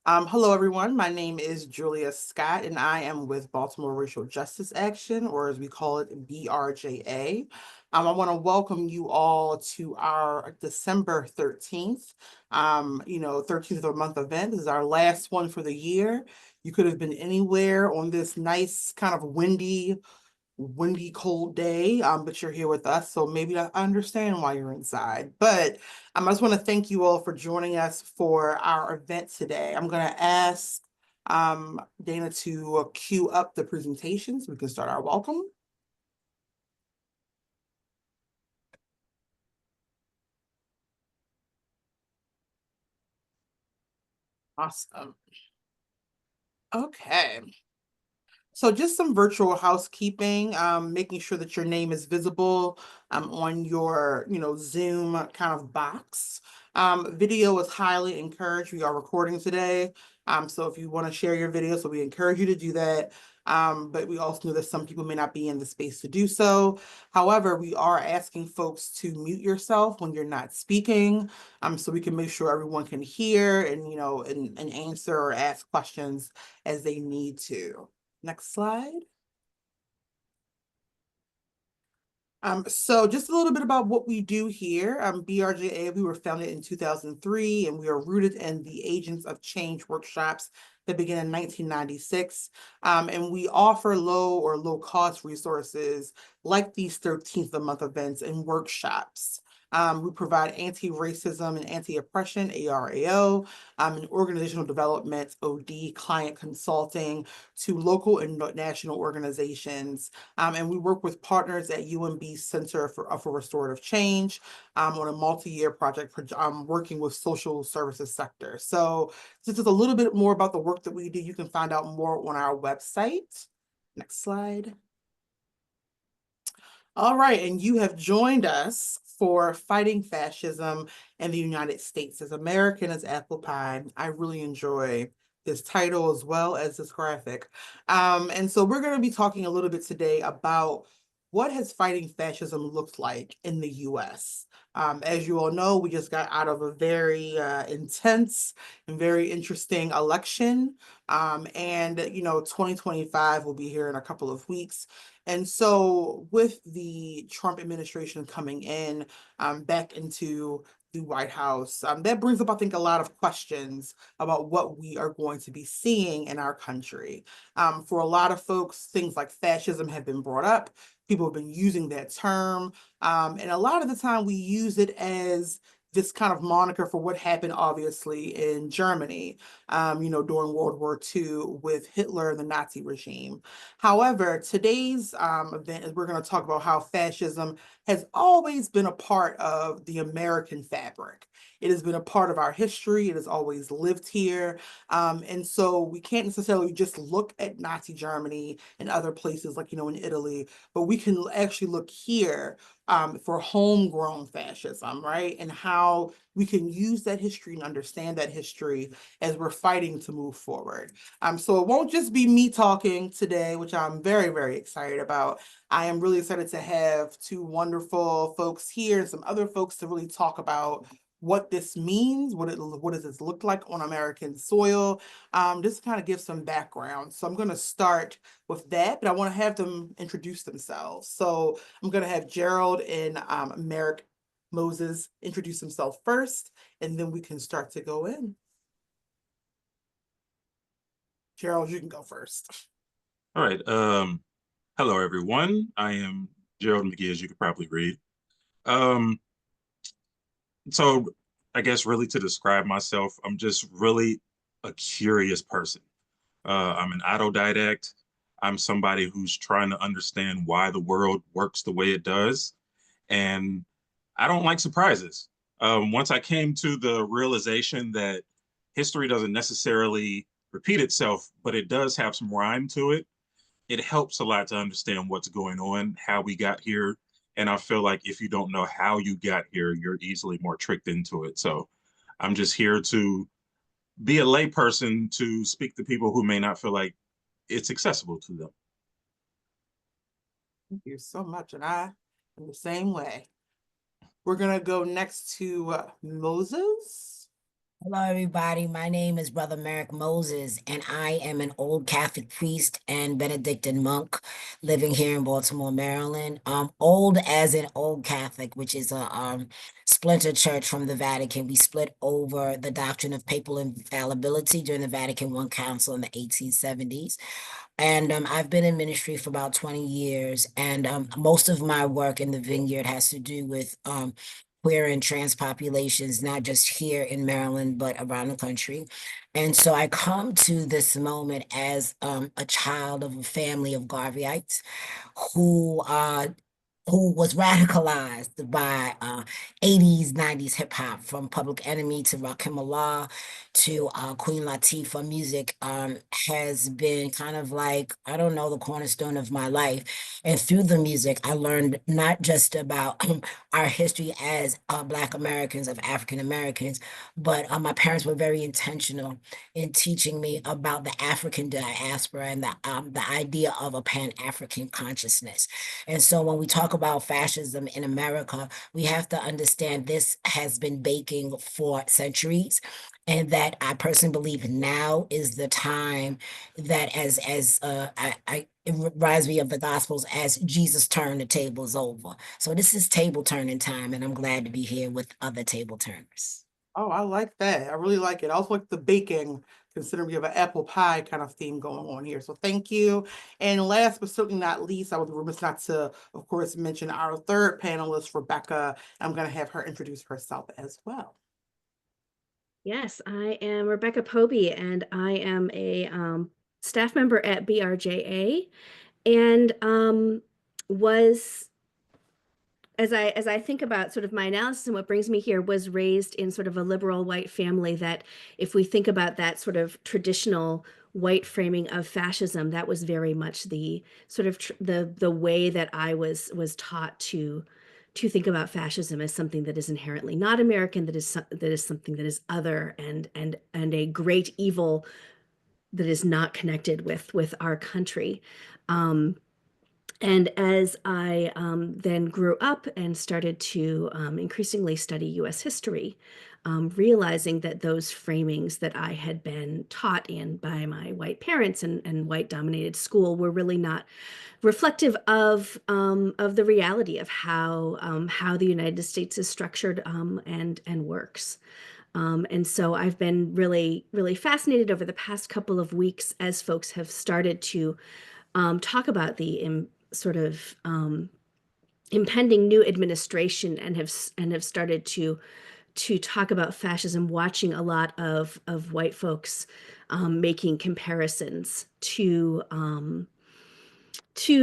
Hello, everyone. My name is Julia Scott, and I am with Baltimore Racial Justice Action, or as we call it, BRJA. I want to welcome you all to our December 13th, 13th of the month event. This is our last one for the year. You could have been anywhere on this nice, kind of windy, cold day, but you're here with us, so maybe I understand why you're inside. But I just want to thank you all for joining us for our event today. I'm going to ask Dana to queue up the presentation so we can start our welcome. Awesome. Okay. So just some virtual housekeeping, making sure that your name is visible on your, Zoom kind of box. Video is highly encouraged. We are recording today. So if you want to share your video, so we encourage you to do that. But we also know that some people may not be in the space to do so. However, we are asking folks to mute yourself when you're not speaking, so we can make sure everyone can hear and, and answer or ask questions as they need to. Next slide. So just a little bit about what we do here. BRJA, we were founded in 2003, and we are rooted in the Agents of Change workshops that began in 1996. And we offer low cost resources like these 13th of the month events and workshops. We provide anti-racism and anti-oppression, ARAO, and organizational development, OD, client consulting to local and national organizations. And we work with partners at UMB Center for Restorative Change on a multi-year project working with social services sector. So this is a little bit more about the work that we do. You can find out more on our website. Next slide. All right, and you have joined us for Fighting Fascism in the United States. As American as apple pie, I really enjoy this title as well as this graphic. And so we're going to be talking a little bit today about what has fighting fascism looked like in the US. As you all know, we just got out of a very intense and very interesting election. And 2025 will be here in a couple of weeks. And so with the Trump administration coming in back into the White House, that brings up, I think, a lot of questions about what we are going to be seeing in our country. For a lot of folks, things like fascism have been brought up. People have been using that term. And a lot of the time we use it as this kind of moniker for what happened, obviously, in Germany, during World War II with Hitler and the Nazi regime. However, today's event is we're going to talk about how fascism has always been a part of the American fabric. It has been a part of our history. It has always lived here. And so we can't necessarily just look at Nazi Germany and other places like, in Italy, but we can actually look here for homegrown fascism, right? And how we can use that history and understand that history as we're fighting to move forward. So it won't just be me talking today, which I'm very, very excited about. I am really excited to have two wonderful folks here and some other folks to really talk about what this means, what does this look like on American soil, just to kind of give some background. So I'm going to start with that, but I want to have them introduce themselves. So I'm going to have Gerald and Merrick Moses introduce themselves first, and then we can start to go in. Gerald, you can go first. All right. Hello, everyone. I am Gerald McGee, as you could probably read. Um, so I guess really to describe myself, I'm just really a curious person. I'm an autodidact. I'm somebody who's trying to understand why the world works the way it does. And I don't like surprises. Once I came to the realization that history doesn't necessarily repeat itself, but it does have some rhyme to it, it helps a lot to understand what's going on, how we got here. And I feel like if you don't know how you got here, you're easily more tricked into it. So I'm just here to be a layperson to speak to people who may not feel like it's accessible to them. Thank you so much. And I am the same way. We're going to go next to Moses. Hello, everybody. My name is Brother Merrick Moses, and I am an old Catholic priest and Benedictine monk living here in Baltimore, Maryland. Old as in old Catholic, which is a splinter church from the Vatican. We split over the doctrine of papal infallibility during the Vatican I Council in the 1870s. And I've been in ministry for about 20 years, and most of my work in the vineyard has to do with queer and trans populations, not just here in Maryland, but around the country. And so I come to this moment as a child of a family of Garveyites who uh, who was radicalized by 80s, 90s hip hop, from Public Enemy to Rakim Allah to Queen Latifah. Music has been kind of like, I don't know, the cornerstone of my life. And through the music, I learned not just about our history as Black Americans, of African Americans, but my parents were very intentional in teaching me about the African diaspora and the idea of a Pan-African consciousness. And so when we talk about fascism in America, we have to understand this has been baking for centuries. And that I personally believe now is the time that as it reminds me of the Gospels, as Jesus turned the tables over. So this is table turning time, and I'm glad to be here with other table turners. Oh, I like that. I really like it. I also like the baking, considering we have an apple pie kind of theme going on here. So thank you. And last but certainly not least, I would be remiss not to, of course, mention our third panelist, Rebecca. I'm going to have her introduce herself as well. Yes, I am Rebecca Poby, and I am a staff member at BRJA, and was as I think about sort of my analysis and what brings me here, was raised in sort of a liberal white family that, if we think about that sort of traditional white framing of fascism, that was very much the sort of the way that I was taught to think about fascism as something that is inherently not American, that is something that is other, and a great evil that is not connected with our country. Um, and as I then grew up and started to increasingly study US history, realizing that those framings that I had been taught in by my white parents and white dominated school were really not reflective of the reality of how the United States is structured, and works. And so I've been really fascinated over the past couple of weeks as folks have started to talk about the sort of impending new administration, and have started to talk about fascism, watching a lot of white folks making comparisons to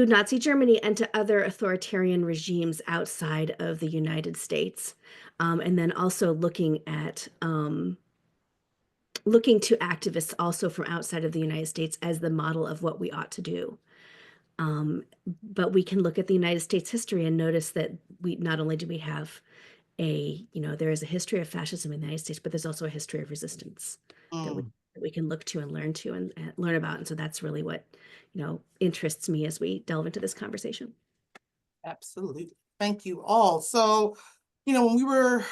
Nazi Germany and to other authoritarian regimes outside of the United States, and then also looking to activists also from outside of the United States as the model of what we ought to do. But we can look at the United States history and notice that we not only do we have there is a history of fascism in the United States, but there's also a history of resistance that we Mm, that we can look to and learn to and learn about. And so that's really what, interests me as we delve into this conversation. absolutely. Thank you all. So, when we were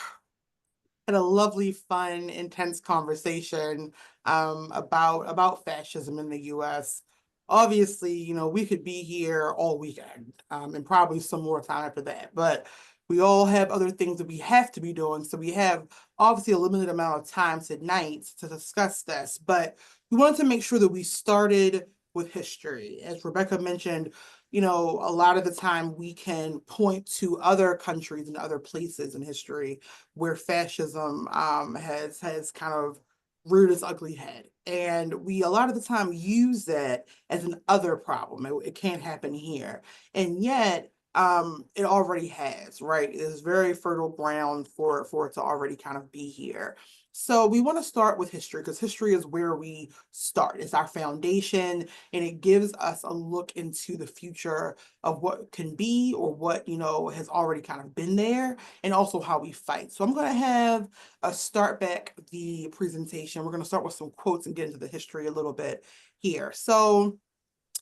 had a lovely, fun, intense conversation about fascism in the U.S. Obviously, we could be here all weekend and probably some more time after that, but we all have other things that we have to be doing. So we have obviously a limited amount of time tonight to discuss this, but we wanted to make sure that we started with history. As Rebecca mentioned, a lot of the time we can point to other countries and other places in history where fascism has kind of reared its ugly head. And we a lot of the time use that as an other problem. It can't happen here. And yet it already has, right? It is very fertile ground for it to already kind of be here. So we want to start with history because history is where we start. It's our foundation and it gives us a look into the future of what can be or what, has already kind of been there and also how we fight. So I'm going to have a start back the presentation. We're going to start with some quotes and get into the history a little bit here. So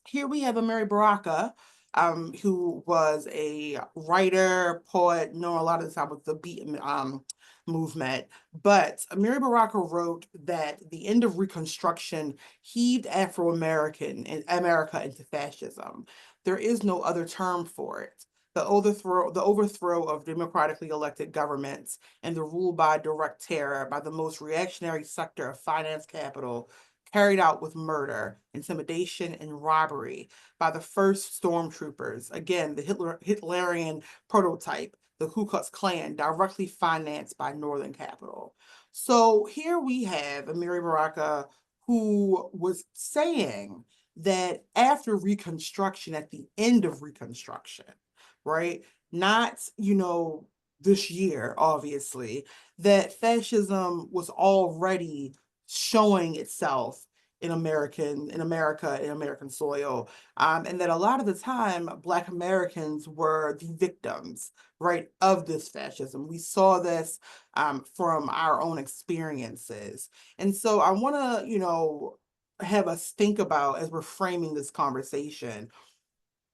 here we have a Mary Baraka, who was a writer, poet, known a lot of the time with the beat, movement. But Amiri Baraka wrote that the end of Reconstruction heaved Afro-American and America into fascism. There is no other term for it. The overthrow of democratically elected governments and the rule by direct terror by the most reactionary sector of finance capital, carried out with murder, intimidation, and robbery by the first stormtroopers. Again, the Hitlerian prototype, the Ku Klux Klan, directly financed by Northern capital. So here we have Amiri Baraka, who was saying that after Reconstruction, at the end of Reconstruction, right? Not, this year, obviously, that fascism was already showing itself in America, in American soil. And that a lot of the time, Black Americans were the victims, right, of this fascism. We saw this from our own experiences. And so I want to, have us think about, as we're framing this conversation,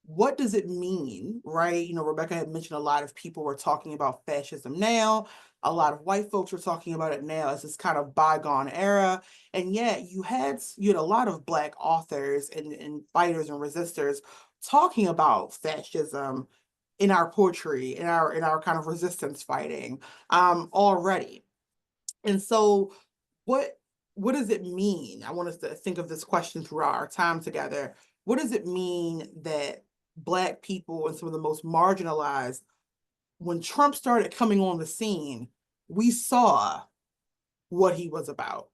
what does it mean, right? Rebecca had mentioned a lot of people were talking about fascism now. A lot of white folks are talking about it now as this kind of bygone era. And yet you had a lot of Black authors and fighters and resistors talking about fascism in our poetry, in our kind of resistance fighting already. And so what what does it mean? I want us to think of this question throughout our time together. What does it mean that Black people and some of the most marginalized, when Trump started coming on the scene, we saw what he was about?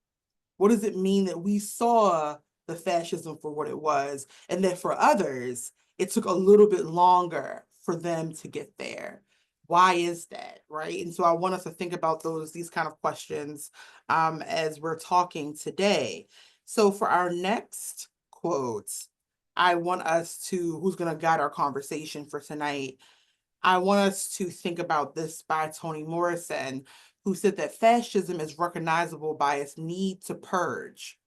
What does it mean that we saw the fascism for what it was, and that for others, it took a little bit longer for them to get there? Why is that, right? And so I want us to think about these kind of questions as we're talking today. So for our next quotes, I want us to, who's going to guide our conversation for tonight, I want us to think about this by Toni Morrison, who said that fascism is recognizable by its need to purge,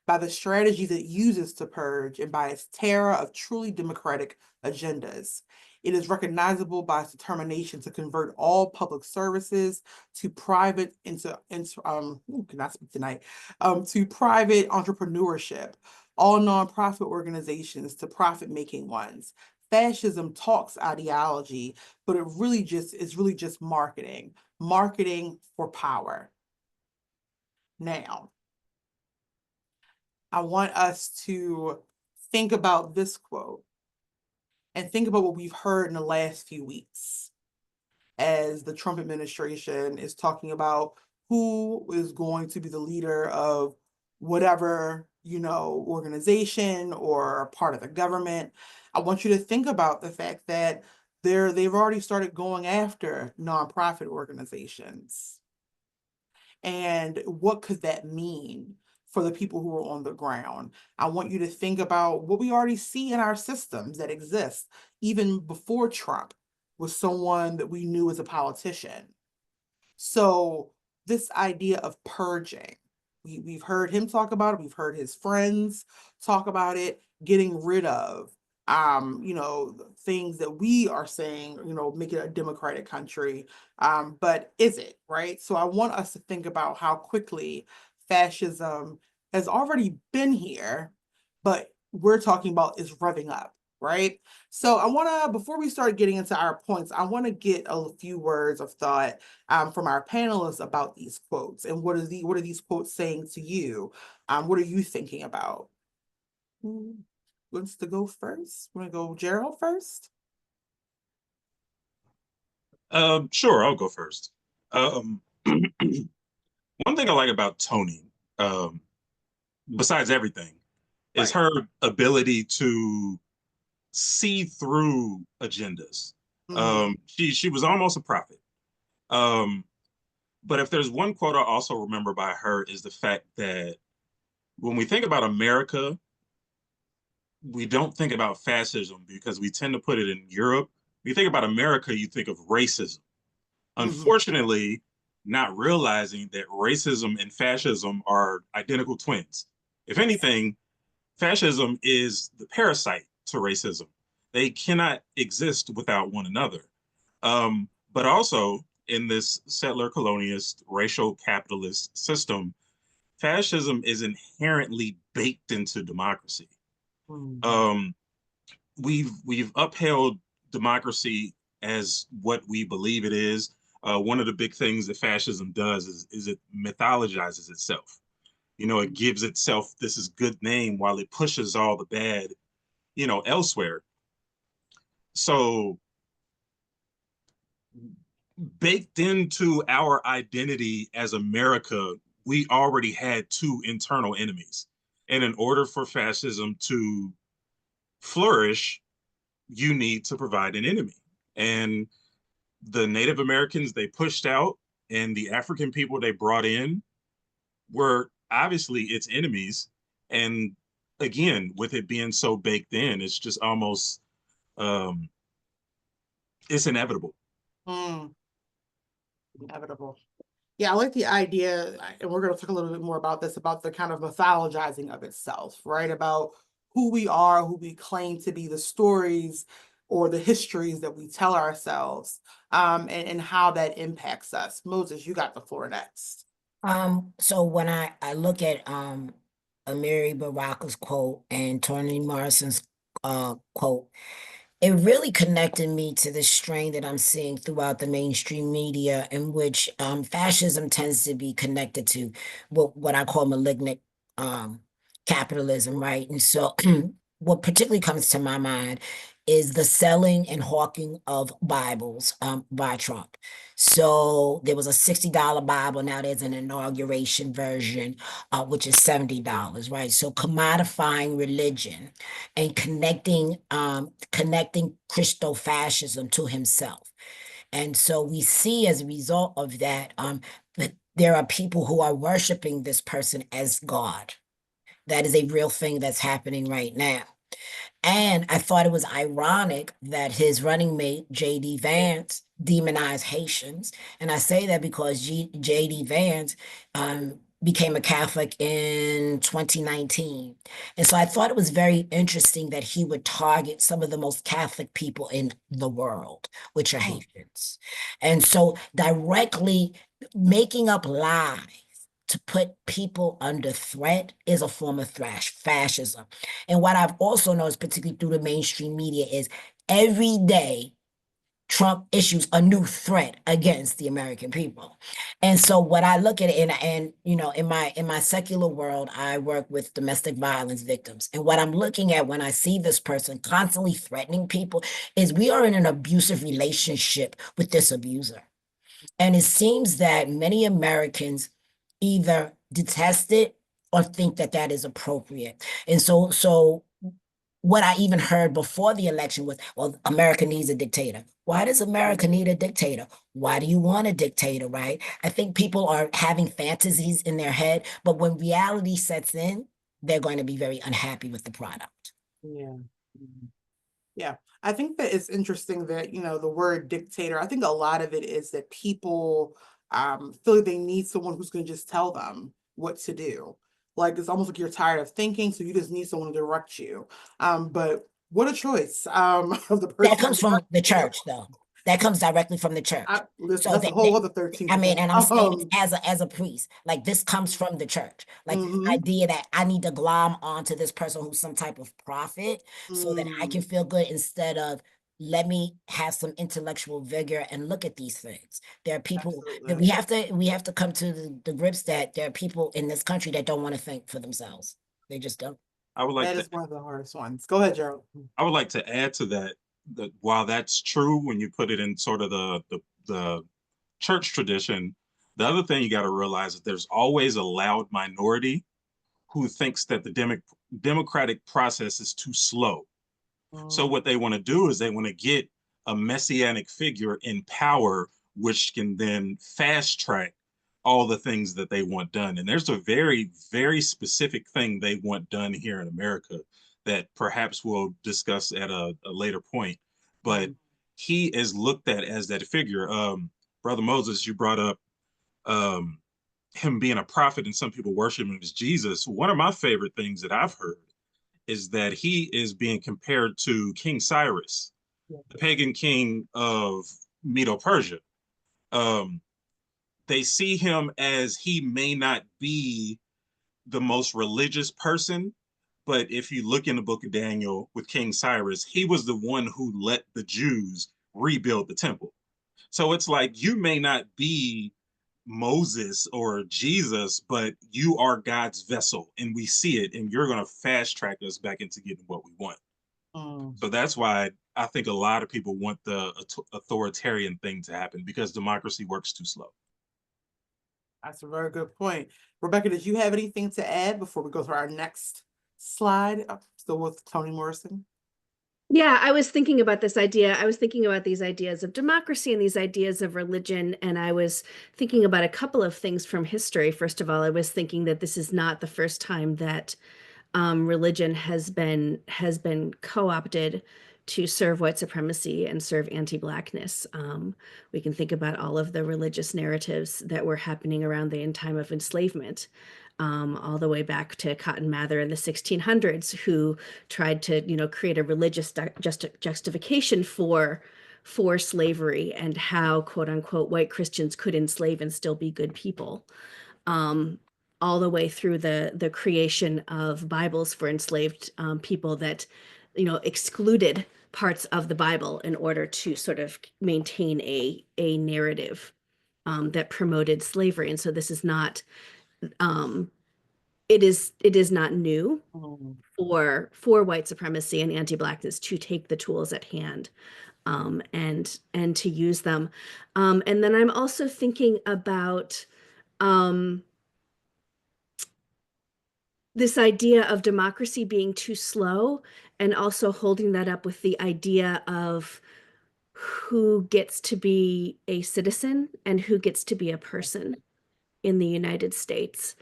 by the strategies it uses to purge, and by its terror of truly democratic agendas. It is recognizable by its determination to convert all public services to private cannot speak tonight, to private entrepreneurship, all nonprofit organizations to profit-making ones. Fascism talks ideology, but it really just is really just marketing for power. Now, I want us to think about this quote and think about what we've heard in the last few weeks as the Trump administration is talking about who is going to be the leader of whatever, organization or part of the government. I want you to think about the fact that they've already started going after nonprofit organizations. And what could that mean for the people who are on the ground? I want you to think about what we already see in our systems that exist, even before Trump was someone that we knew as a politician. So this idea of purging, we've heard him talk about it, we've heard his friends talk about it, getting rid of things that we are saying, make it a democratic country. But is it, right? So I want us to think about how quickly fascism has already been here, but we're talking about is revving up, right? So I want to, before we start getting into our points, I want to get a few words of thought from our panelists about these quotes, and what are these quotes saying to you? What are you thinking about? Who wants to go first? Want to go Gerald first? Sure, I'll go first. Um, one thing I like about Toni, um, besides everything, is Right. her ability to see through agendas. She was almost a prophet. Um, but if there's one quote I also remember by her is the fact that when we think about America, we don't think about fascism because we tend to put it in Europe. When you think about America, you think of racism. Mhm. Unfortunately, not realizing that racism and fascism are identical twins. If Yes. anything, fascism is the parasite to racism. They cannot exist without one another. But also, in this settler colonialist, racial capitalist system, fascism is inherently baked into democracy. Mm. We've upheld democracy as what we believe it is. One of the big things that fascism does is it mythologizes itself. You know, it gives itself this is good name while it pushes all the bad, you know, elsewhere. So baked into our identity as America, we already had two internal enemies. And in order for fascism to flourish, you need to provide an enemy. And the Native Americans they pushed out and the African people they brought in were obviously its enemies. And again, with it being so baked in, it's just almost um, it's inevitable. Mm. Inevitable. Yeah, I like the idea, and we're going to talk a little bit more about this, about the kind of mythologizing of itself, right? About who we are, who we claim to be, the stories or the histories that we tell ourselves, and how that impacts us. Moses, you got the floor next. So when I look at Amiri Baraka's quote and Toni Morrison's quote, it really connected me to the strain that I'm seeing throughout the mainstream media, in which fascism tends to be connected to what I call malignant um, capitalism, right? And so, what particularly comes to my mind is the selling and hawking of Bibles by Trump. So there was a $60 Bible. Now there's an inauguration version, which is $70, right? So commodifying religion and connecting Christo-fascism to himself. And so we see as a result of that, that there are people who are worshiping this person as God. That is a real thing that's happening right now. And I thought it was ironic that his running mate, J.D. Vance, demonized Haitians. And I say that because J.D. Vance became a Catholic in 2019. And so I thought it was very interesting that he would target some of the most Catholic people in the world, which are Haitians. And so directly making up lies to put people under threat is a form of fascism. And what I've also noticed, particularly through the mainstream media, is every day Trump issues a new threat against the American people. And so what I look at it, and you know, in my secular world, I work with domestic violence victims. And what I'm looking at when I see this person constantly threatening people is we are in an abusive relationship with this abuser. And it seems that many Americans either detest it or think that that is appropriate. And so what I even heard before the election was, well, America needs a dictator. Why does America need a dictator? Why do you want a dictator, right? I think people are having fantasies in their head, but when reality sets in, they're going to be very unhappy with the product. Yeah. Yeah, I think that it's interesting that, the word dictator, I think a lot of it is that people feel like they need someone who's going to just tell them what to do. Like it's almost like you're tired of thinking, so you just need someone to direct you. But what a choice of the That person to comes from direct the you. church, though. That comes directly from the church. Listen, So that's a whole other 13 I mean, points. and I'm saying this as a priest, like this comes from the church. Like this Mhm, idea that I need to glom onto this person who's some type of prophet so that I can mm, feel good instead of let me have some intellectual vigor and look at these things. There are people that absolutely. we have to come to the grips that there are people in this country that don't want to think for themselves. They just don't. I would like That to is one of the hardest ones. Go ahead, Gerald. I would like to add to that that while that's true when you put it in sort of the church tradition, the other thing you got to realize is there's always a loud minority who thinks that the democratic process is too slow. So Mm, what they want to do is they want to get a messianic figure in power, which can then fast track all the things that they want done. And there's a very, very specific thing they want done here in America that perhaps we'll discuss at a later point. But mm, he is looked at as that figure. Brother Moses, you brought up um, him being a prophet and some people worship him as Jesus. One of my favorite things that I've heard is that he is being compared to King Cyrus, yeah. the pagan king of Medo Persia. Um, they see him as he may not be the most religious person, but if you look in the book of Daniel with King Cyrus, he was the one who let the Jews rebuild the temple. So it's like you may not be Moses or Jesus, but you are God's vessel, and we see it, and you're going to fast track us back into getting what we want. Mm. So that's why I think a lot of people want the authoritarian thing to happen because democracy works too slow. That's a very good point. Rebecca, did you have anything to add before we go to our next slide? Still with Toni Morrison. Yeah, I was thinking about this idea. I was thinking about these ideas of democracy and these ideas of religion, and I was thinking about a couple of things from history. First of all, I was thinking that this is not the first time that religion has been co-opted to serve white supremacy and serve anti-Blackness. We can think about all of the religious narratives that were happening around the time of enslavement, all the way back to Cotton Mather in the 1600s, who tried to, create a religious justification for slavery and how, quote unquote, white Christians could enslave and still be good people. Um, all the way through the creation of Bibles for enslaved people that, excluded parts of the Bible in order to sort of maintain a narrative that promoted slavery. And so this is not um, it is not new Mm. for white supremacy and anti-Blackness to take the tools at hand and to use them. And then I'm also thinking about um, this idea of democracy being too slow, and also holding that up with the idea of who gets to be a citizen and who gets to be a person in the United States.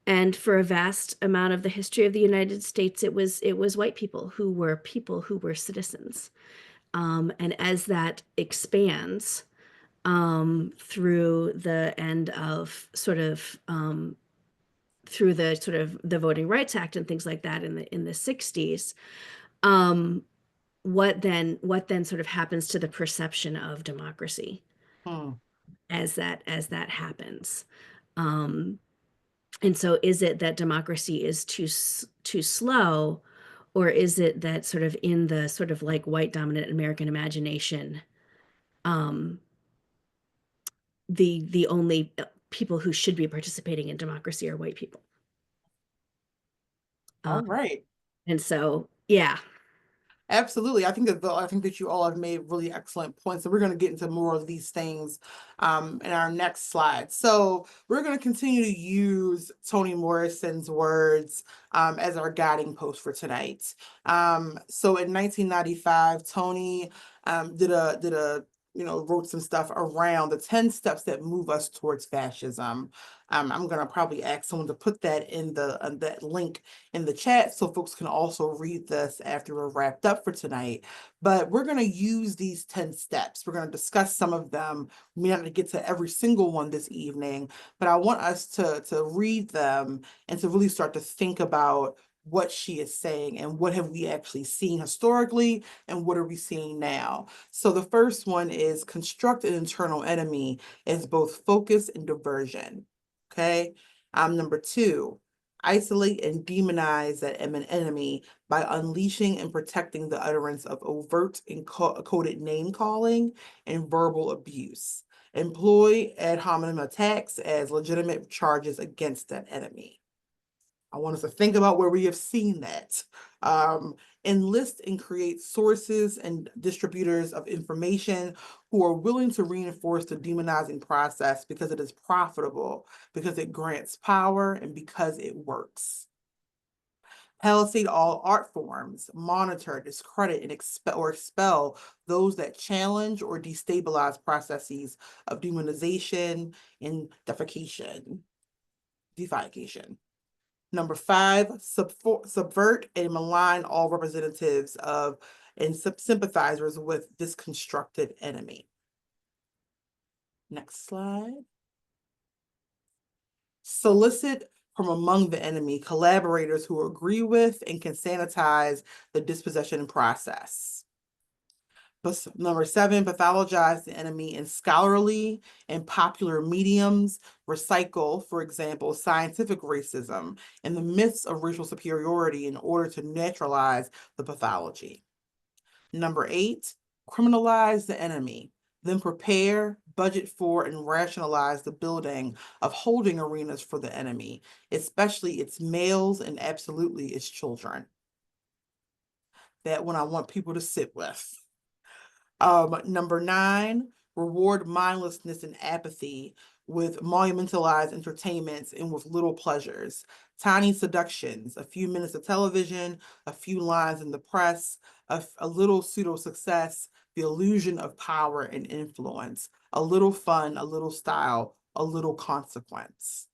And for a vast amount of the history of the United States, it was white people who were citizens. And as that expands through the end of through the sort of the Voting Rights Act and things like that in the 60s, um, what then sort of happens to the perception of democracy Mm. as that happens? Um, and so is it that democracy is too slow, or is it that sort of in the sort of like white dominant American imagination, um, the only people who should be participating in democracy are white people? All Um, right. and so, yeah. Absolutely. I think that you all have made really excellent points. And we're going to get into more of these things in our next slide. So we're going to continue to use Toni Morrison's words as our guiding post for tonight. So in 1995, Toni did a wrote some stuff around the 10 steps that move us towards fascism. I'm going to probably ask someone to put that in that link in the chat so folks can also read this after we're wrapped up for tonight. But we're going to use these 10 steps. We're going to discuss some of them. We may not get to every single one this evening, but I want us to read them and to really start to think about what she is saying and what have we actually seen historically and what are we seeing now. So the first one is construct an internal enemy as both focus and diversion. Okay. Number two, isolate and demonize that enemy by unleashing and protecting the utterance of overt and coded name calling and verbal abuse. Employ ad hominem attacks as legitimate charges against that enemy. I want us to think about where we have seen that. Enlist and create sources and distributors of information who are willing to reinforce the demonizing process because it is profitable, because it grants power, and because it works. Palisade all art forms, monitor, discredit, and expel those that challenge or destabilize processes of demonization and deification. Number five, subvert and malign all representatives of and sympathizers with this constructed enemy. Next slide. Solicit from among the enemy collaborators who agree with and can sanitize the dispossession process. Number 7, pathologize the enemy in scholarly and popular mediums. Recycle, for example, scientific racism and the myths of racial superiority in order to naturalize the pathology. Number 8, criminalize the enemy. Then prepare, budget for, and rationalize the building of holding arenas for the enemy, especially its males and absolutely its children. That one I want people to sit with. Number 9, reward mindlessness and apathy with monumentalized entertainments and with little pleasures. Tiny seductions, a few minutes of television, a few lines in the press, a little pseudo success, the illusion of power and influence, a little fun, a little style, a little consequence.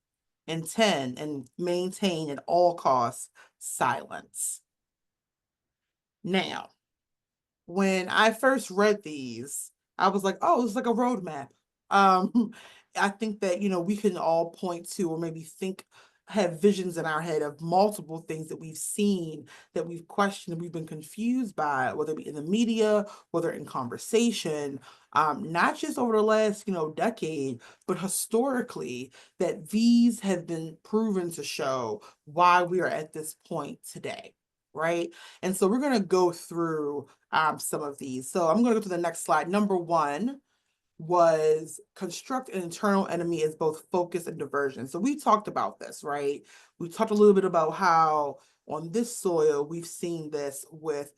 And 10, and maintain at all costs silence. Now, when I first read these, I was like, oh, it's like a roadmap. Um, I think that, we can all point to or maybe have visions in our head of multiple things that we've seen, that we've questioned, we've been confused by, whether it be in the media, whether in conversation, not just over the last, decade, but historically, that these have been proven to show why we are at this point today, right? And so we're going to go through some of these. So I'm going to go to the next slide. Number 1 was construct an internal enemy as both focus and diversion. So we talked about this, right? We talked a little bit about how on this soil we've seen this with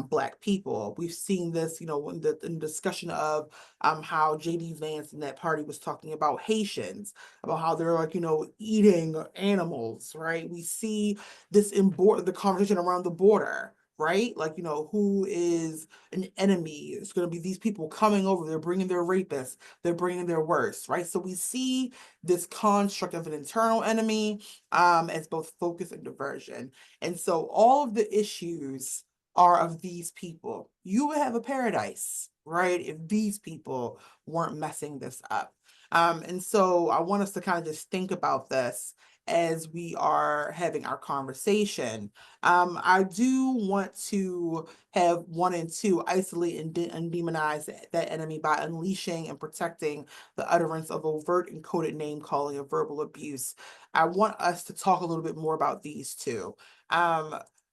Black people. We've seen this, in the discussion of how J.D. Vance and that party was talking about Haitians, about how they're like, eating animals, right? We see this in the conversation around the border, right? Like, who is an enemy? It's going to be these people coming over. They're bringing their rapists. They're bringing their worst, right? So we see this construct of an internal enemy as both focus and diversion. And so all of the issues are of these people. You would have a paradise, right, if these people weren't messing this up. And so I want us to kind of just think about this as we are having our conversation. I do want to have 1 and 2 isolate and demonize that enemy by unleashing and protecting the utterance of overt and coded name calling and verbal abuse. I want us to talk a little bit more about these two.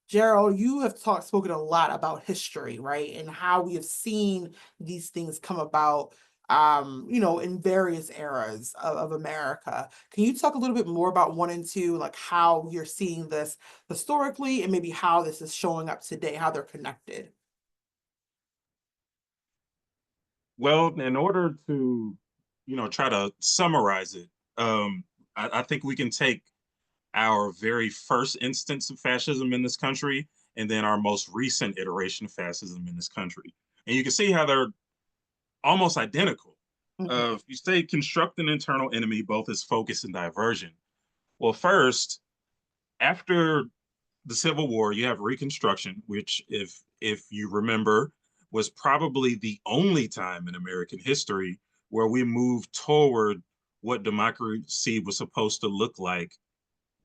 Gerald, you have spoken a lot about history, right? And how we have seen these things come about, in various eras of America. Can you talk a little bit more about 1 and 2, like how you're seeing this historically and maybe how this is showing up today, how they're connected? Well, in order to, try to summarize it, I think we can take our very first instance of fascism in this country and then our most recent iteration of fascism in this country. And you can see how they're almost identical. You say construct an internal enemy both as focus and diversion. Well, first, after the Civil War, you have Reconstruction, which, if you remember, was probably the only time in American history where we moved toward what democracy was supposed to look like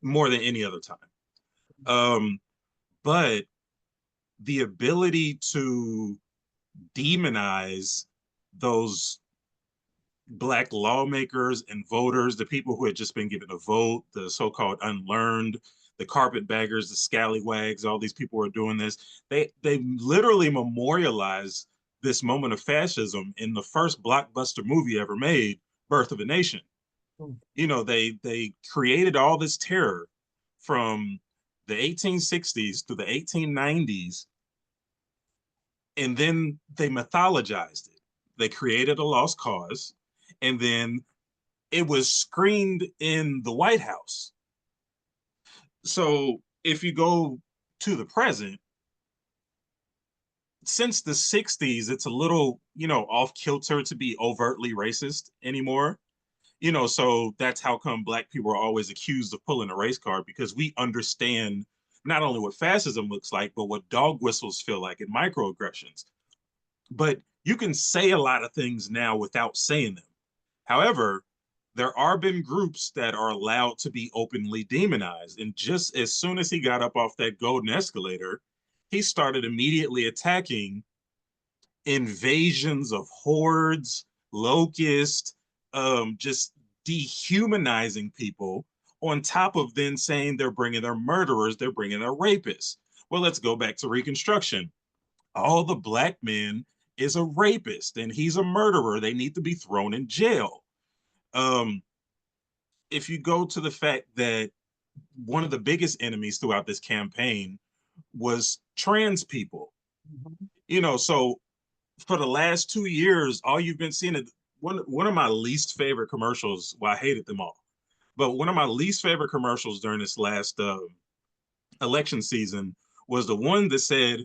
more than any other time. But the ability to demonize those Black lawmakers and voters, the people who had just been given a vote, the so-called unlearned, the carpetbaggers, the scallywags, all these people are doing this. They literally memorialize this moment of fascism in the first blockbuster movie ever made, Birth of a Nation. They created all this terror from the 1860s to the 1890s, and then they mythologized it. They created a lost cause, and then it was screened in the White House. So if you go to the present, since the 60s, it's a little, off kilter to be overtly racist anymore. So that's how come Black people are always accused of pulling a race card, because we understand not only what fascism looks like, but what dog whistles feel like and microaggressions. But you can say a lot of things now without saying them. However, there are been groups that are allowed to be openly demonized. And just as soon as he got up off that golden escalator, he started immediately attacking invasions of hordes, locusts, just dehumanizing people, on top of then saying they're bringing their murderers, they're bringing their rapists. Well, let's go back to Reconstruction. All the black men is a rapist and he's a murderer. They need to be thrown in jail. Um, if you go to the fact that one of the biggest enemies throughout this campaign was trans people, so for the last 2 years, all you've been seeing is one of my least favorite commercials. Well, I hated them all, but one of my least favorite commercials during this last election season was the one that said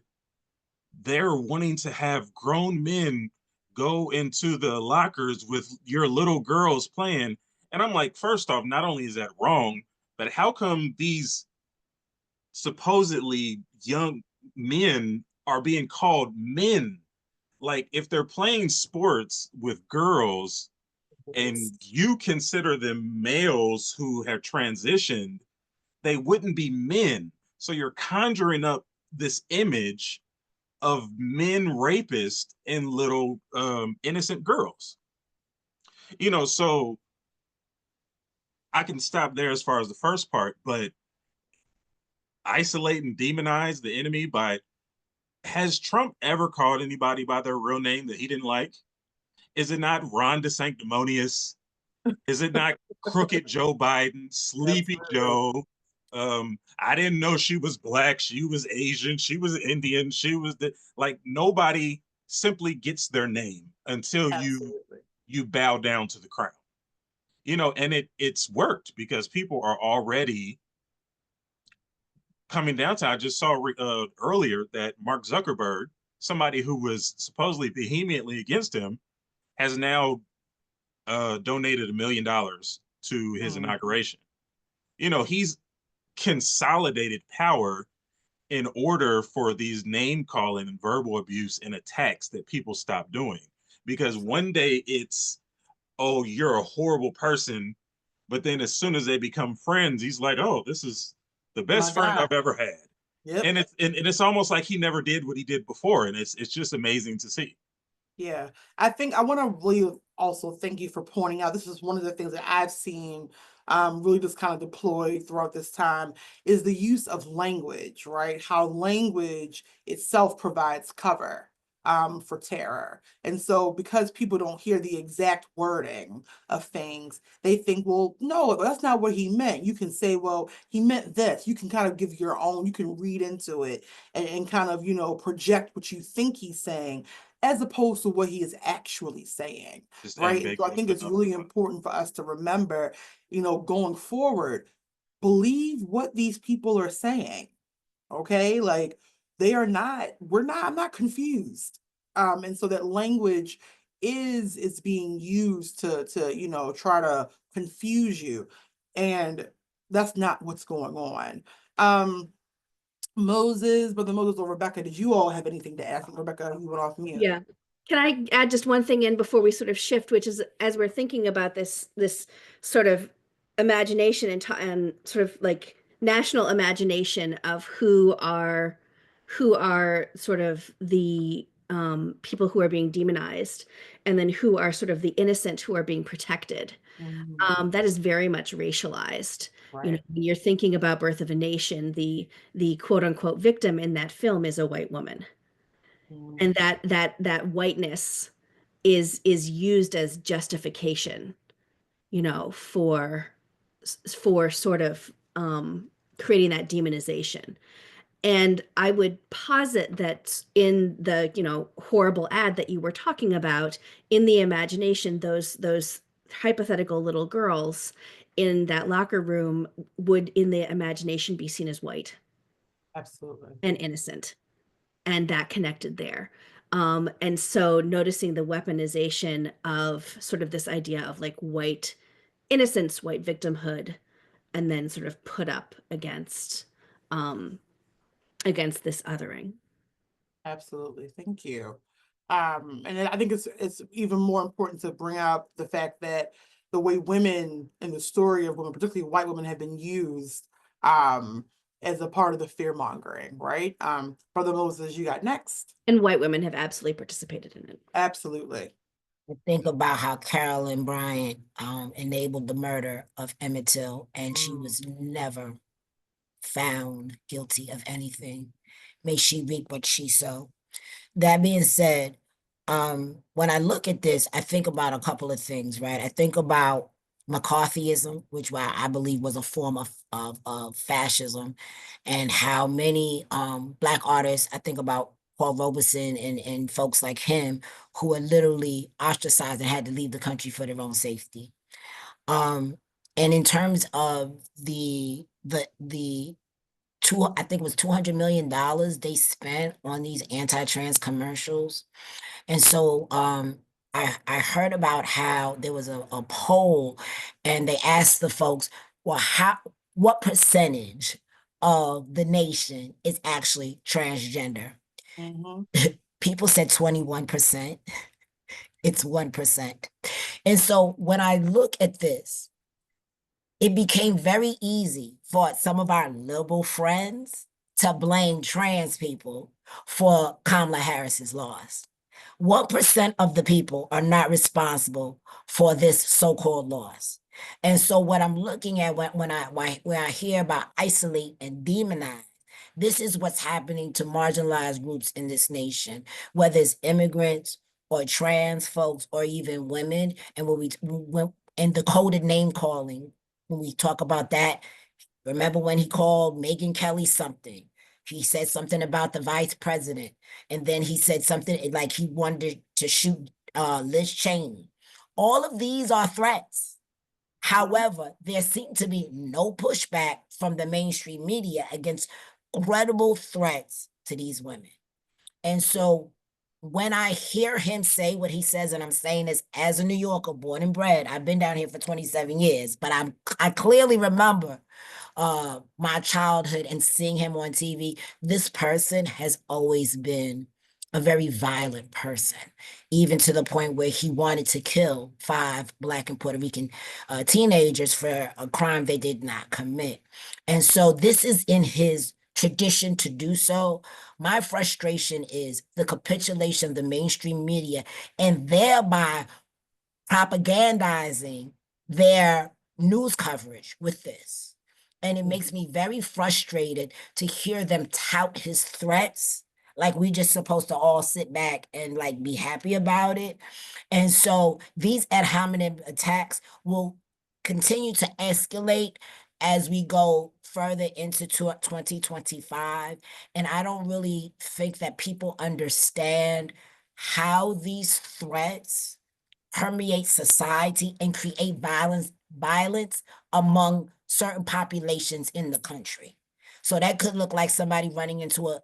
they're wanting to have grown men go into the lockers with your little girls playing. And I'm like, first off, not only is that wrong, but how come these supposedly young men are being called men? Like, if they're playing sports with girls and you consider them males who have transitioned, they wouldn't be men. So you're conjuring up this image of men rapists and little innocent girls. So I can stop there as far as the first part, but isolate and demonize the enemy by, has Trump ever called anybody by their real name that he didn't like? Is it not Ron DeSanctimonious? Is it not Crooked Joe Biden, Sleepy Absolutely. Joe? I didn't know she was black. She was Asian. She was Indian. She was like, nobody simply gets their name until Absolutely. you bow down to the crown. And it's worked because people are already coming down to. I just saw earlier that Mark Zuckerberg, somebody who was supposedly vehemently against him, has now donated $1 million to his inauguration. He's consolidated power in order for these name calling and verbal abuse and attacks that people stop doing. Because one day it's, oh, you're a horrible person. But then as soon as they become friends, he's like, oh, this is the My best friend God. I've ever had. Yep. And it's almost like he never did what he did before. And it's just amazing to see. Yeah, I think I want to really also thank you for pointing out. This is one of the things that I've seen really just kind of deployed throughout this time is the use of language, right? How language itself provides cover for terror. And so because people don't hear the exact wording of things, they think, well, no, that's not what he meant. You can say, well, he meant this. You can kind of give your own, you can read into it and kind of, project what you think he's saying as opposed to what he is actually saying, Just right? And so I ambiguous think it's enough. really important for us to remember, going forward, believe what these people are saying, okay? Like I'm not confused. And so that language is being used to try to confuse you. And that's not what's going on. Um, Brother Moses or Rebecca, did you all have anything to ask? Rebecca, you went off mute. Yeah. Can I add just one thing in before we sort of shift, which is as we're thinking about this sort of imagination and sort of like national imagination of who are sort of the people who are being demonized, and then who are sort of the innocent who are being protected. That is very much racialized. Right. When you're thinking about Birth of a Nation, the quote unquote victim in that film is a white woman, and that whiteness is used as justification, for sort of creating that demonization. And I would posit that in the, horrible ad that you were talking about, in the imagination, those hypothetical little girls in that locker room would, in the imagination, be seen as white Absolutely. and innocent, and that connected there. And so noticing the weaponization of sort of this idea of like white innocence, white victimhood, and then sort of put up um, against this othering. Absolutely. Thank you. And then I think it's even more important to bring out the fact that the way women in the story of women, particularly white women, have been used, as a part of the fear mongering, right? Brother Moses, you got next. And white women have absolutely participated in it. Absolutely. Think about how Carolyn Bryant enabled the murder of Emmett Till, and she Mm. was never found guilty of anything. May she reap what she sowed. That being said, when I look at this, I think about a couple of things, right? I think about McCarthyism, which I believe was a form of fascism, and how many Black artists, I think about Paul Robeson and folks like him who were literally ostracized and had to leave the country for their own safety. Um, and in terms of the I think it was $200 million they spent on these anti-trans commercials. And so I heard about how there was a poll and they asked the folks, well, what percentage of the nation is actually transgender? Mhm. People said 21%. It's 1%. And so when I look at this, it became very easy for some of our liberal friends to blame trans people for Kamala Harris's loss. 1% of the people are not responsible for this so-called loss. And so what I'm looking at when I hear about isolate and demonize, this is what's happening to marginalized groups in this nation, whether it's immigrants or trans folks or even women. And and the coded name calling, when we talk about that, remember when he called Megyn Kelly something? He said something about the vice president, and then he said something like he wanted to shoot Liz Cheney. All of these are threats. However, there seemed to be no pushback from the mainstream media against credible threats to these women. And so when I hear him say what he says, and I'm saying this as a New Yorker, born and bred, I've been down here for 27 years, but I clearly remember my childhood and seeing him on TV. This person has always been a very violent person, even to the point where he wanted to kill 5 Black and Puerto Rican teenagers for a crime they did not commit. And so this is in his tradition to do so. My frustration is the capitulation of the mainstream media and thereby propagandizing their news coverage with this. And it makes me very frustrated to hear them tout his threats like we just supposed to all sit back and like be happy about it. And so these ad hominem attacks will continue to escalate as we go further into 2025. And I don't really think that people understand how these threats permeate society and create violence among certain populations in the country. So that could look like somebody running into a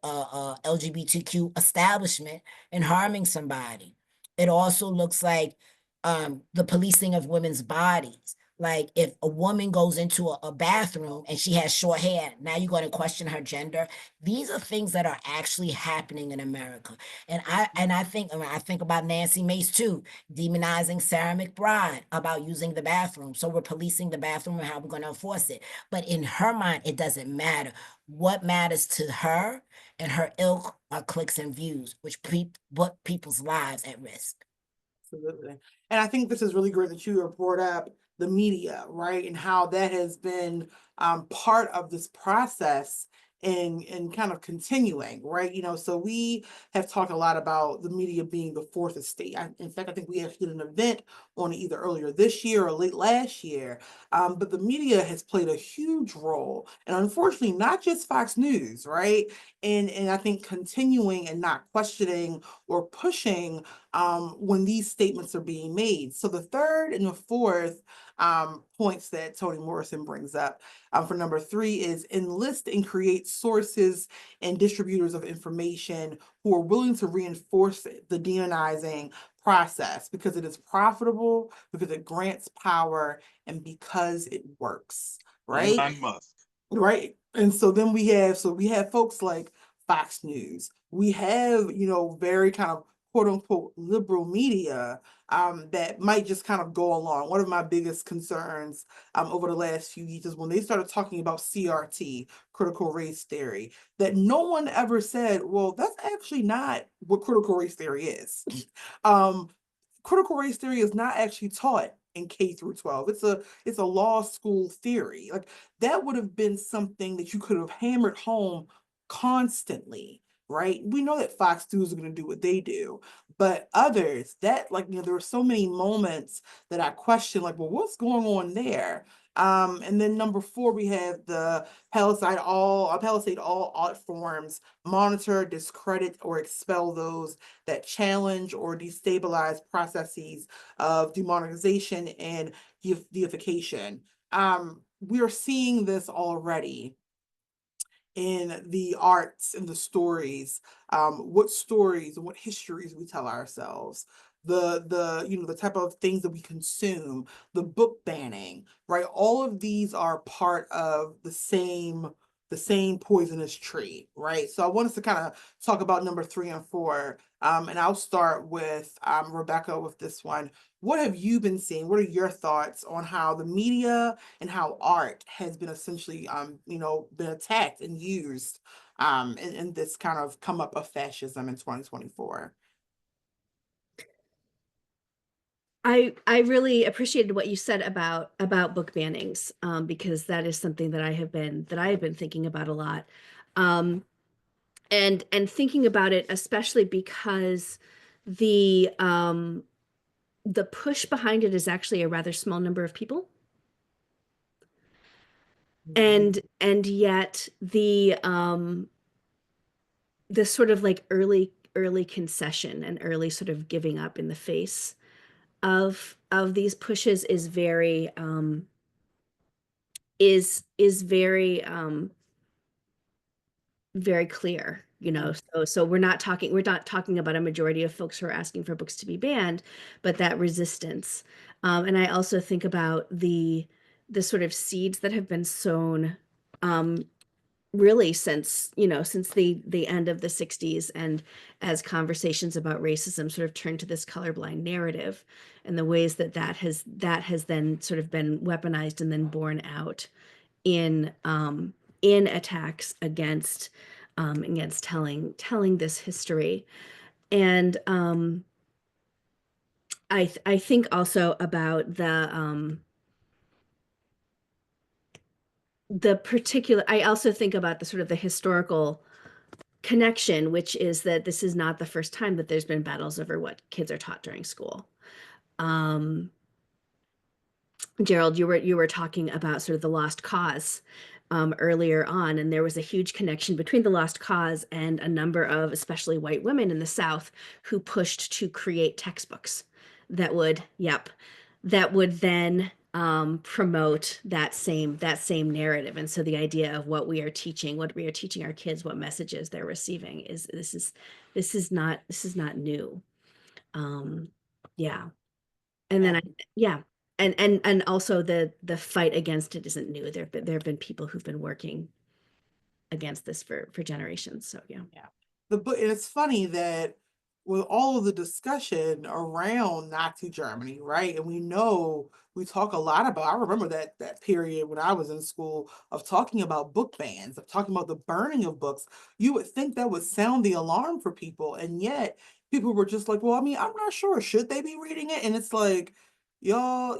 LGBTQ establishment and harming somebody. It also looks like the policing of women's bodies. Like if a woman goes into a bathroom and she has short hair, now you're going to question her gender. These are things that are actually happening in America. And I think about Nancy Mace too, demonizing Sarah McBride about using the bathroom. So we're policing the bathroom and how we're going to enforce it. But in her mind, it doesn't matter. What matters to her and her ilk are clicks and views, which put people's lives at risk. Absolutely. And I think this is really great that you have brought up the media, right? And how that has been part of this process and kind of continuing, right? So we have talked a lot about the media being the fourth estate. In fact, I think we actually did an event on it either earlier this year or late last year. But the media has played a huge role. And unfortunately, not just Fox News, right? And I think continuing and not questioning or pushing when these statements are being made. So the third and the fourth points that Toni Morrison brings up for number 3 is enlist and create sources and distributors of information who are willing to reinforce the demonizing process because it is profitable, because it grants power, and because it works, right? Elon Musk. Right. And so then we have folks like Fox News. We have, very kind of quote unquote liberal media that might just kind of go along. One of my biggest concerns over the last few years is when they started talking about CRT, critical race theory, that no one ever said, well, that's actually not what critical race theory is. Critical race theory is not actually taught in K through 12. It's a law school theory. Like that would have been something that you could have hammered home constantly, right? We know that Fox News are going to do what they do, but others that like, there were so many moments that I questioned, like, well, what's going on there? And then number 4, we have the Palisade all art forms, monitor, discredit, or expel those that challenge or destabilize processes of demonetization and deification. We are seeing this already in the arts and the stories, what stories and what histories we tell ourselves, the type of things that we consume, the book banning, right? All of these are part of the same poisonous tree, right? So I want us to kind of talk about number 3 and 4. And I'll start with Rebecca with this one. What have you been seeing? What are your thoughts on how the media and how art has been essentially been attacked and used in this kind of come up of fascism in 2024? I really appreciated what you said about book bannings, because that is something that I have been thinking about a lot, and thinking about it especially because the push behind it is actually a rather small number of people, and yet the sort of like early concession and early sort of giving up in the face of these pushes is very is very very clear, so we're not talking about a majority of folks who are asking for books to be banned, but that resistance. And I also think about the sort of seeds that have been sown, um, really since the end of the 60s, and as conversations about racism sort of turned to this colorblind narrative, and the ways that has then sort of been weaponized and then borne out in attacks against telling this history. And I think also about the particular. I also think about the sort of the historical connection, which is that this is not the first time that there's been battles over what kids are taught during school. Um, Gerald, you were talking about sort of the lost cause earlier on, and there was a huge connection between the lost cause and a number of, especially white women in the South, who pushed to create textbooks that would then promote that same narrative. And so the idea of what we are teaching our kids, what messages they're receiving, is this is not new. Um, yeah. And then yeah. And also the fight against it isn't new. There have been people who've been working against this for generations. So yeah. Yeah. The book, and it's funny that with all of the discussion around Nazi Germany, right? And we talk a lot about, I remember that period when I was in school of talking about book bans, of talking about the burning of books. You would think that would sound the alarm for people, and yet people were just like, well, I mean, I'm not sure. Should they be reading it? And it's like, y'all,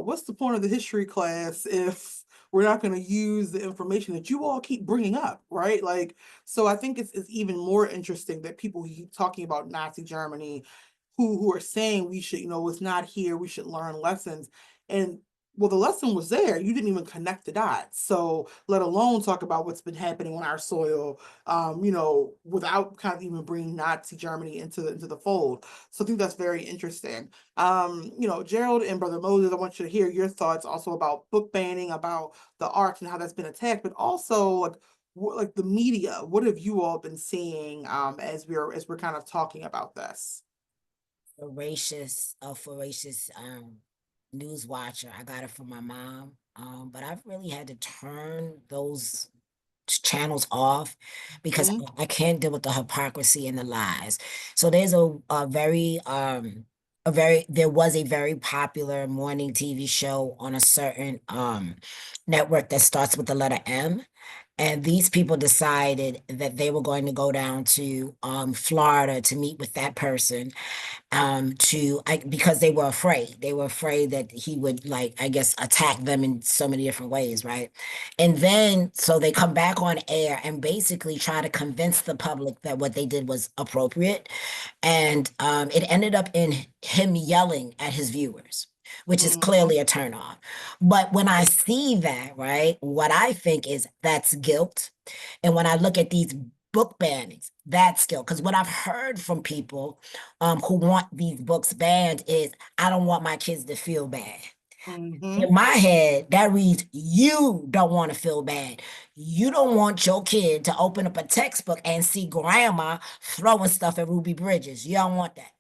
what's the point of the history class if we're not going to use the information that you all keep bringing up, right? Like, so I think it's even more interesting that people keep talking about Nazi Germany, who are saying we should, it's not here, we should learn lessons. And well, the lesson was there. You didn't even connect the dots. So let alone talk about what's been happening on our soil, without kind of even bringing Nazi Germany into the fold. So I think that's very interesting. Gerald and Brother Moses, I want you to hear your thoughts also about book banning, about the arts and how that's been attacked, but also like the media. What have you all been seeing as we're kind of talking about this? Voracious news watcher. I got it from my mom. But I've really had to turn those channels off because Mhm. I can't deal with the hypocrisy and the lies. So there's a very there was a very popular morning TV show on a certain network that starts with the letter M. And these people decided that they were going to go down to Florida to meet with that person because they were afraid. They were afraid that he would, like, I guess, attack them in so many different ways, right? And then so they come back on air and basically try to convince the public that what they did was appropriate. And it ended up in him yelling at his viewers, which is Mhm. clearly a turnoff. But when I see that, right, what I think is that's guilt. And when I look at these book bannings, that's guilt. Because what I've heard from people who want these books banned is, I don't want my kids to feel bad. In Mhm. my head, that reads, you don't want to feel bad. You don't want your kid to open up a textbook and see grandma throwing stuff at Ruby Bridges. You don't want that.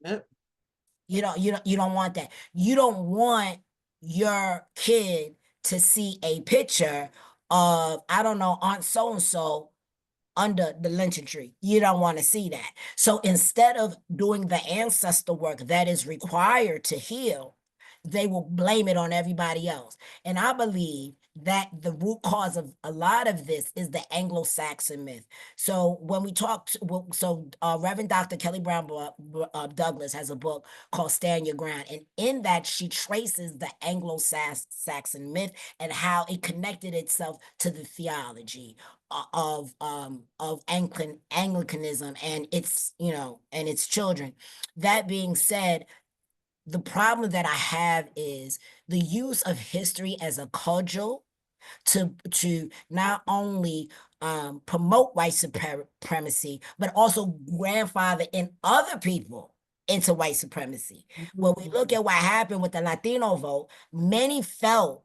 Yep. You don't want that. You don't want your kid to see a picture of, I don't know, Aunt so and so under the lynching tree. You don't want to see that. So instead of doing the ancestor work that is required to heal, they will blame it on everybody else. And I believe that the root cause of a lot of this is the Anglo-Saxon myth. So when we talk, Reverend Dr. Kelly Brown Douglas has a book called Stand Your Ground. And in that, she traces the Anglo-Saxon myth and how it connected itself to the theology of Anglicanism and its children. That being said, the problem that I have is the use of history as a cudgel to not only promote white supremacy, but also grandfather in other people into white supremacy. When we Mhm. look at what happened with the Latino vote, many felt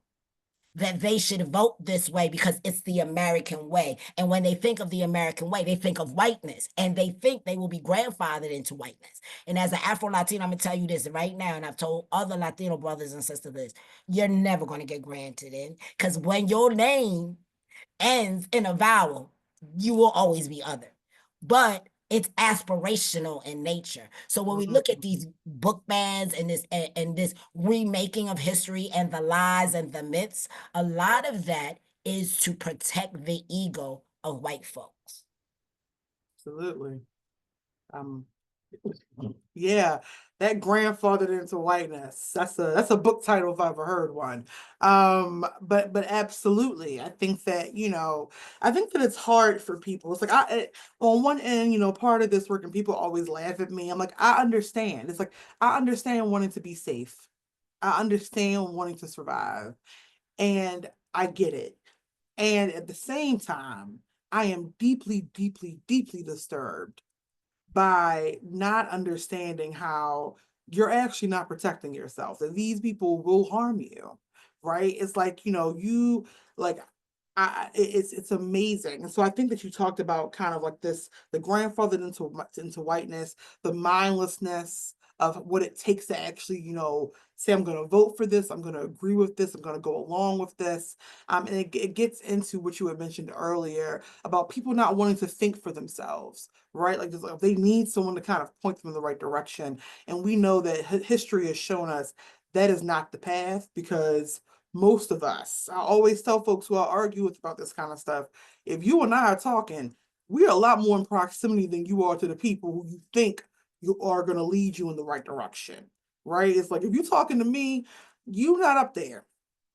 that they should vote this way because it's the American way. And when they think of the American way, they think of whiteness and they think they will be grandfathered into whiteness. And as an Afro Latino, I'm gonna tell you this right now, and I've told other Latino brothers and sisters this, you're never gonna get granted in because when your name ends in a vowel, you will always be other. But it's aspirational in nature. So when we look at Mhm. these book bans and this remaking of history and the lies and the myths, a lot of that is to protect the ego of white folks. Absolutely. Um, yeah, that grandfathered into whiteness. That's a book title if I ever heard one. But absolutely, I think that, I think that it's hard for people. It's like on one end, part of this work, and people always laugh at me. I'm like, I understand. It's like I understand wanting to be safe. I understand wanting to survive, and I get it. And at the same time, I am deeply, deeply, deeply disturbed by not understanding how you're actually not protecting yourself, that these people will harm you, right? It's like, you like it's amazing. And so I think that you talked about kind of like this, the grandfathered into whiteness, the mindlessness of what it takes to actually, say, I'm going to vote for this, I'm going to agree with this, I'm going to go along with this. And it gets into what you had mentioned earlier about people not wanting to think for themselves, right? Like, just like they need someone to kind of point them in the right direction. And we know that history has shown us that is not the path, because most of us, I always tell folks who I argue with about this kind of stuff, if you and I are talking, we are a lot more in proximity than you are to the people who you think you are going to lead you in the right direction, right? It's like, if you're talking to me, you not up there.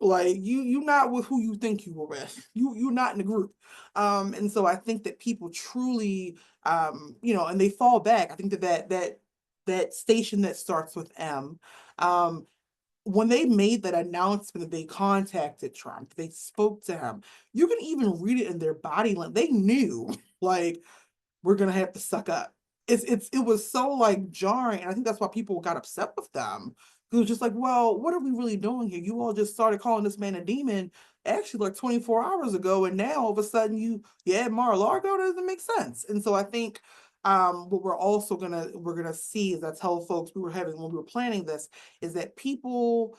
Like, you not with who you think you were with. You're not in the group. And so I think that people truly, and they fall back. I think that station that starts with M, um, when they made that announcement that they contacted Trump, they spoke to him. You can even read it in their body language. They knew, like, we're gonna have to suck up. It was so like jarring, and I think that's why people got upset with them. It was just like, well, what are we really doing here? You all just started calling this man a demon actually like 24 hours ago, and now all of a sudden you add Mar-a-Lago. That doesn't make sense. And so I think what we're gonna see, as I tell folks we were having when we were planning this, is that people,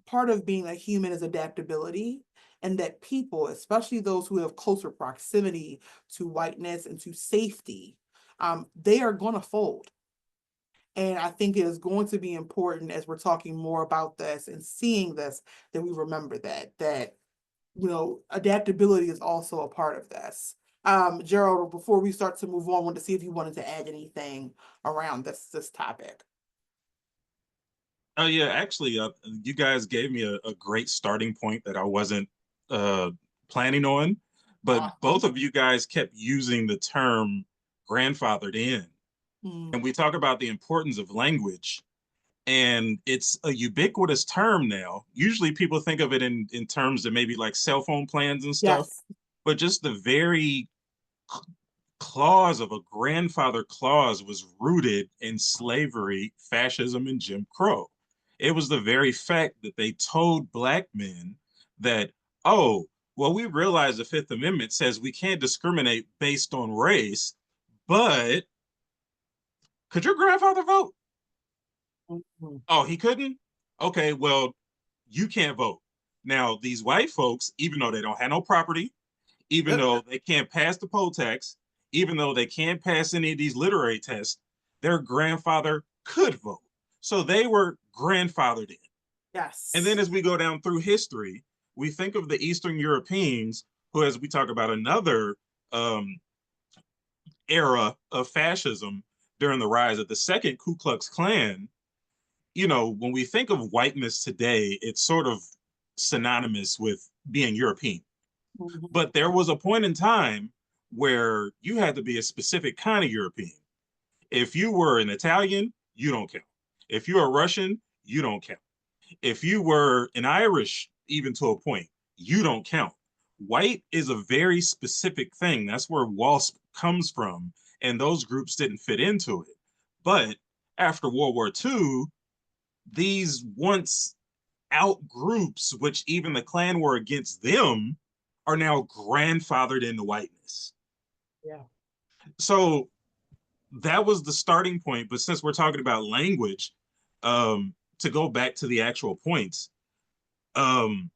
part of being a human is adaptability. and that people, especially those who have closer proximity to whiteness and to safety, they are going to fold. And I think it is going to be important as we're talking more about this and seeing this, that we remember that adaptability is also a part of this. Gerald, before we start to move on, I wanted to see if you wanted to add anything around this topic. Oh yeah, actually, you guys gave me a great starting point that I wasn't uh, planning on, but both Awesome. of you guys kept using the term grandfathered in, and we talk about the importance of language, and it's a ubiquitous term now. Usually, people think of it in terms of maybe like cell phone plans and stuff, Yes. but just the very clause of a grandfather clause was rooted in slavery, fascism, and Jim Crow. It was the very fact that they told black men that, oh, well, we realize the Fifth Amendment says we can't discriminate based on race, but could your grandfather vote? Mhm. Oh, he couldn't? Okay, well, you can't vote. Now, these white folks, even though they don't have no property, even Yep. though they can't pass the poll tax, even though they can't pass any of these literary tests, their grandfather could vote. So they were grandfathered in. And then Yes. as we go down through history, we think of the Eastern Europeans, who, as we talk about another um, era of fascism during the rise of the second Ku Klux Klan, when we think of whiteness today, it's sort of synonymous with being European. Mhm. But there was a point in time where you had to be a specific kind of European. If you were an Italian, you don't count. If you're a Russian, you don't count. If you were an Irish, even to a point, you don't count. White is a very specific thing. That's where WASP comes from. And those groups didn't fit into it. But after World War II, these once out groups, which even the Klan were against them, are now grandfathered into whiteness. Yeah. So that was the starting point. But since we're talking about language, to go back to the actual points, um,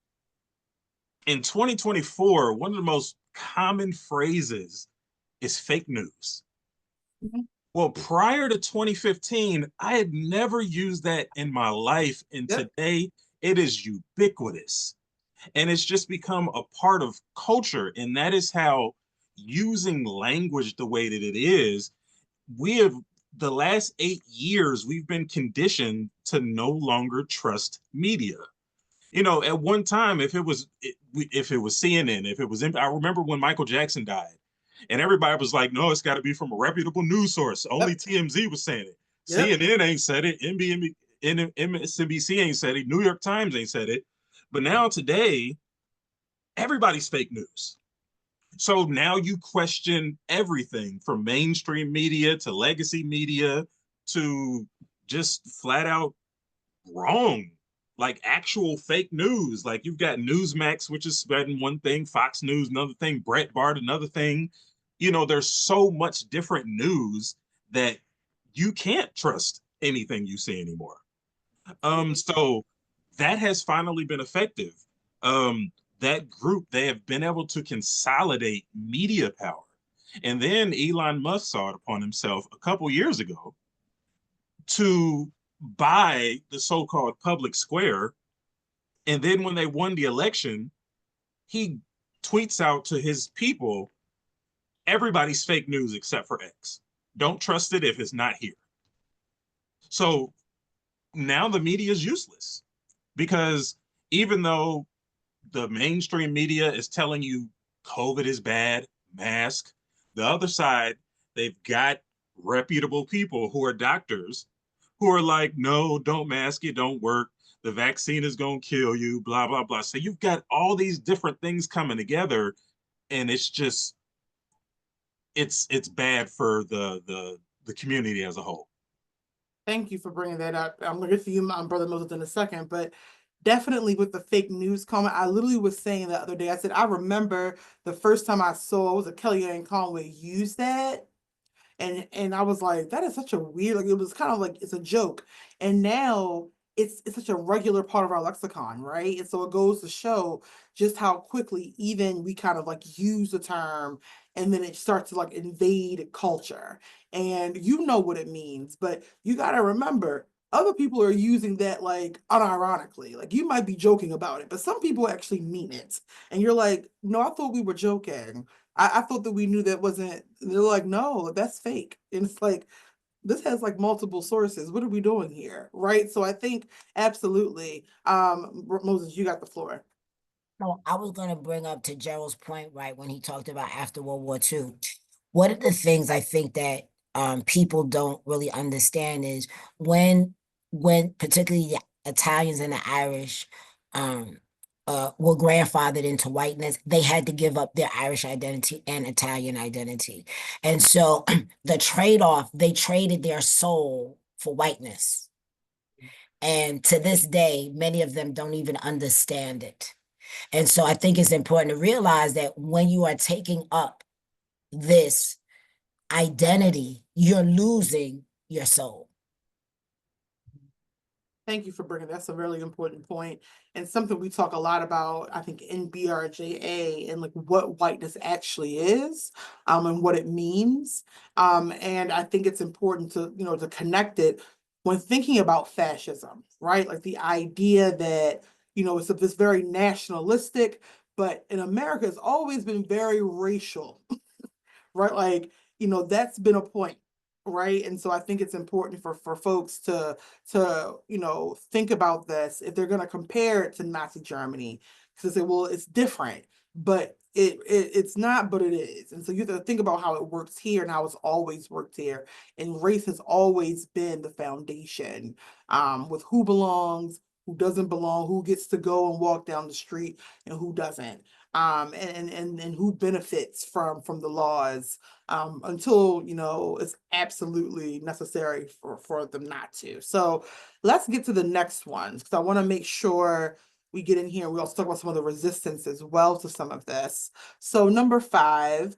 in 2024, one of the most common phrases is fake news. Mhm. Well, prior to 2015, I had never used that in my life. And Yep. today it is ubiquitous. And it's just become a part of culture. And that is how using language the way that it is, we have the last 8 years, we've been conditioned to no longer trust media. At one time, if it was CNN, if it was, I remember when Michael Jackson died, and everybody was like, "No, it's got to be from a reputable news source." Only Yep. TMZ was saying it. Yep. CNN ain't said it. MSNBC ain't said it. New York Times ain't said it. But now today, everybody's fake news. So now you question everything from mainstream media to legacy media to just flat out wrong, like actual fake news. Like you've got Newsmax, which is spreading one thing, Fox News another thing, Breitbart another thing. There's so much different news that you can't trust anything you see anymore. So that has finally been effective. That group, they have been able to consolidate media power. And then Elon Musk saw it upon himself a couple years ago to buy the so-called public square. And then when they won the election, he tweets out to his people, everybody's fake news except for X. Don't trust it if it's not here. So now the media is useless because even though the mainstream media is telling you COVID is bad, mask, the other side, they've got reputable people who are doctors who are like, no, don't mask it, don't work. The vaccine is going to kill you, blah, blah, blah. So you've got all these different things coming together, and it's just, it's bad for the community as a whole. Thank you for bringing that up. I'm going to get to you, my brother Moses, in a second, but definitely with the fake news comment, I literally was saying the other day, I said, I remember the first time I saw, was a Kellyanne Conway use that. And I was like, that is such a weird, like, it was kind of like, it's a joke. And now it's such a regular part of our lexicon, right? And so it goes to show just how quickly even we kind of like use the term, and then it starts to like invade culture. And you know what it means, but you got to remember other people are using that like unironically. Like you might be joking about it, but some people actually mean it. And you're like, no, I thought we were joking. I thought that we knew that wasn't, and they're like, no, that's fake. And it's like, this has like multiple sources. What are we doing here? Right. So I think absolutely. Moses, you got the floor. No, I was going to bring up to Gerald's point, right, when he talked about after World War II. One of the things I think that people don't really understand is when when particularly the Italians and the Irish um, were grandfathered into whiteness, they had to give up their Irish identity and Italian identity. And so the trade-off, they traded their soul for whiteness. And to this day, many of them don't even understand it. And so I think it's important to realize that when you are taking up this identity, you're losing your soul. Thank you for bringing that's a really important point and something we talk a lot about, I think, in BRJA and like what whiteness actually is, and what it means. And I think it's important to, to connect it when thinking about fascism, right? Like the idea that, it's this very nationalistic, but in America, it's always been very racial, right? Like, that's been a point, right? And so I think it's important for folks to, think about this if they're going to compare it to Nazi Germany, because they say, well, it's different, but it's not, but it is. And so you have to think about how it works here and how it's always worked here. And race has always been the foundation, with who belongs, who doesn't belong, who gets to go and walk down the street and who doesn't, and who benefits from the laws, until it's absolutely necessary for them not to. So let's get to the next one, because I want to make sure we get in here. We also talk about some of the resistance as well to some of this. So number 5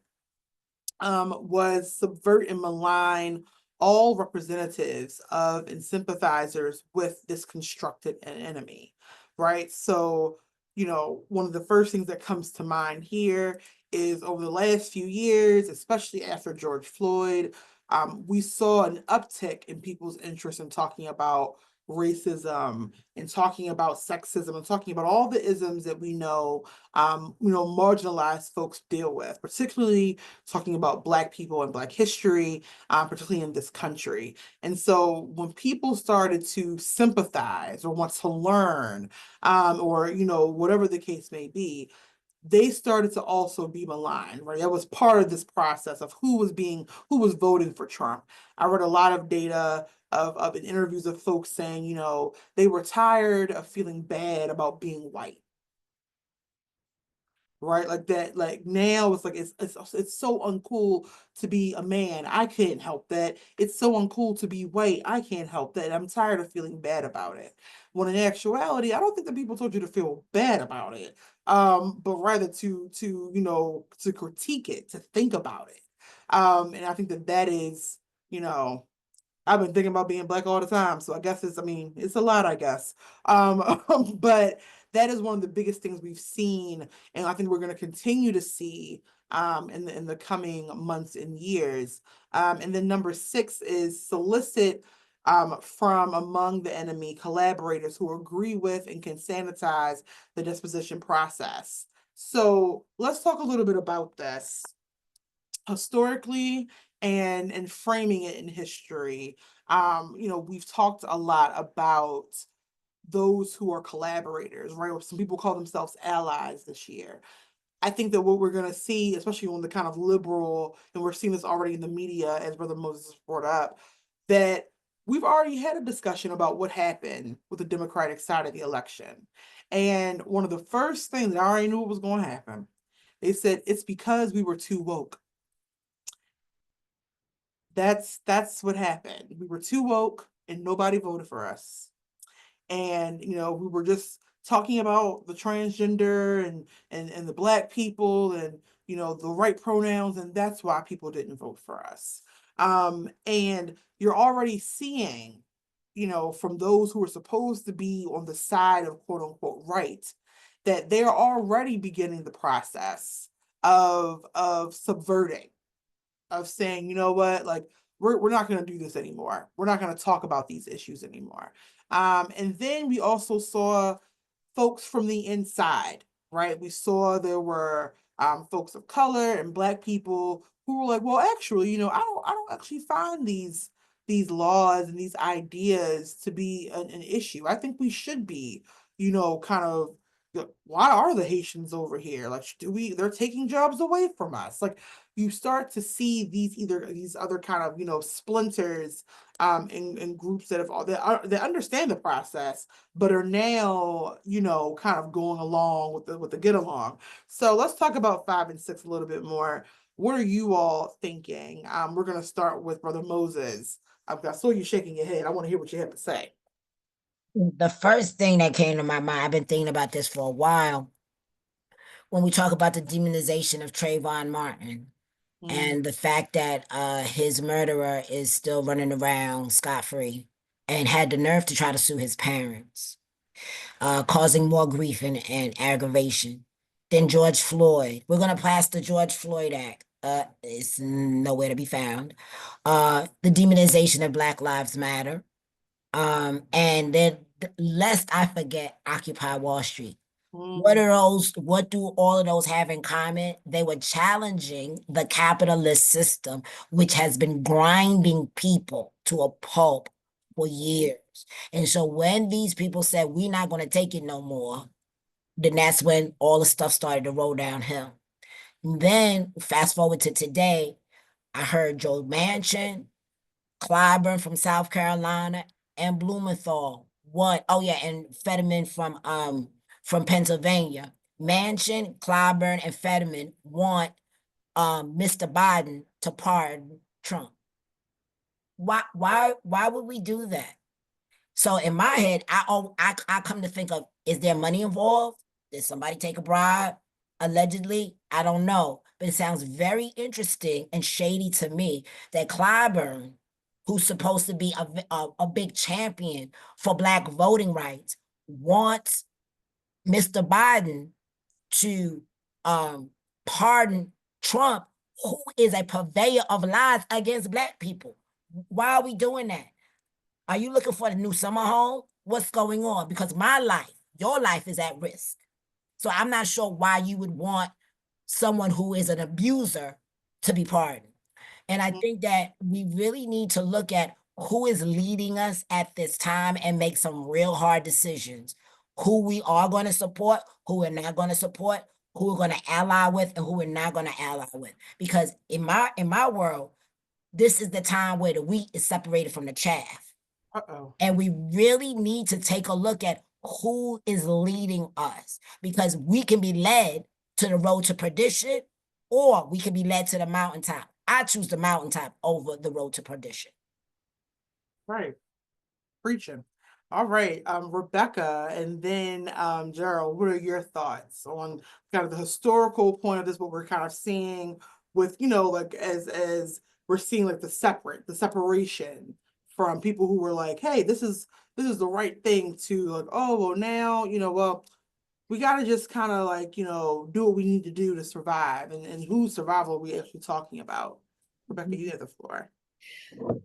was subvert and malign all representatives of and sympathizers with this constructed enemy, right? So, one of the first things that comes to mind here is over the last few years, especially after George Floyd, we saw an uptick in people's interest in talking about racism and talking about sexism and talking about all the isms that we know, marginalized folks deal with, particularly talking about Black people and Black history, particularly in this country. And so when people started to sympathize or want to learn, or, whatever the case may be, they started to also be maligned, right? That was part of this process of who was voting for Trump. I read a lot of data of interviews of folks saying, they were tired of feeling bad about being white, right? Like that, like now it's like it's so uncool to be a man. I can't help that. It's so uncool to be white. I can't help that. I'm tired of feeling bad about it. When in actuality, I don't think that people told you to feel bad about it. But rather to to critique it, to think about it. And I think that is, you know, I've been thinking about being Black all the time, so I guess it's a lot, I guess. But that is one of the biggest things we've seen, and I think we're going to continue to see, in the coming months and years. And then number 6 is solicit, from among the enemy collaborators who agree with and can sanitize the disposition process. So let's talk a little bit about this historically and framing it in history. We've talked a lot about those who are collaborators, right? Or some people call themselves allies this year. I think that what we're going to see, especially on the kind of liberal, and we're seeing this already in the media, as Brother Moses brought up, that we've already had a discussion about what happened with the Democratic side of the election. And one of the first things that I already knew what was going to happen, they said it's because we were too woke. That's what happened. We were too woke and nobody voted for us. And we were just talking about the transgender and the Black people and the right pronouns, and that's why people didn't vote for us. And you're already seeing from those who are supposed to be on the side of quote unquote right, that they're already beginning the process of subverting, of saying, you know what, like we're not going to do this anymore. We're not going to talk about these issues anymore. And then we also saw folks from the inside, right? We saw there were folks of color and Black people who were like, well, actually, I don't actually find these laws and these ideas to be an issue. I think we should be, kind of. Why are the Haitians over here? Like, they're taking jobs away from us. Like, you start to see these other kind of, splinters in groups that that understand the process, but are now, kind of going along with the get along. So let's talk about 5 and 6 a little bit more. What are you all thinking? We're gonna start with Brother Moses. I saw you shaking your head. I want to hear what you have to say. The first thing that came to my mind, I've been thinking about this for a while, when we talk about the demonization of Trayvon Martin Mm, and the fact that his murderer is still running around scot-free and had the nerve to try to sue his parents, causing more grief and aggravation than George Floyd. We're going to pass the George Floyd Act. It's nowhere to be found. The demonization of Black Lives Matter. And then, lest I forget, Occupy Wall Street. mm, What do all of those have in common? They were challenging the capitalist system, which has been grinding people to a pulp for years. And so when these people said, we're not going to take it no more, then that's when all the stuff started to roll downhill. And then fast forward to today, I heard Joe Manchin, Clyburn from South Carolina, and Blumenthal. Oh yeah, and Fetterman from Pennsylvania. Manchin, Clyburn, and Fetterman want Mr. Biden to pardon Trump. Why would we do that? So in my head, I come to think of, is there money involved? Did somebody take a bribe? Allegedly, I don't know. But it sounds very interesting and shady to me that Clyburn, who's supposed to be a big champion for Black voting rights, wants Mr. Biden to pardon Trump, who is a purveyor of lies against Black people. Why are we doing that? Are you looking for a new summer home? What's going on? Because my life, your life is at risk. So I'm not sure why you would want someone who is an abuser to be pardoned. And I mm, think that we really need to look at who is leading us at this time and make some real hard decisions. Who we are going to support, who we're not going to support, who we're going to ally with, and who we're not going to ally with. Because in my world, this is the time where the wheat is separated from the chaff. uh-oh. And we really need to take a look at who is leading us, because we can be led to the road to perdition, or we can be led to the mountaintop. I choose the mountaintop over the road to perdition. Right. Preaching. All right, Rebecca, and then Gerald, what are your thoughts on kind of the historical point of this, what we're kind of seeing with, like as we're seeing like the separation from people who were like, hey, this is the right thing to, like, oh well now, well, we gotta just kind of like, do what we need to do to survive, and whose survival are we actually talking about? Rebecca, you have the floor.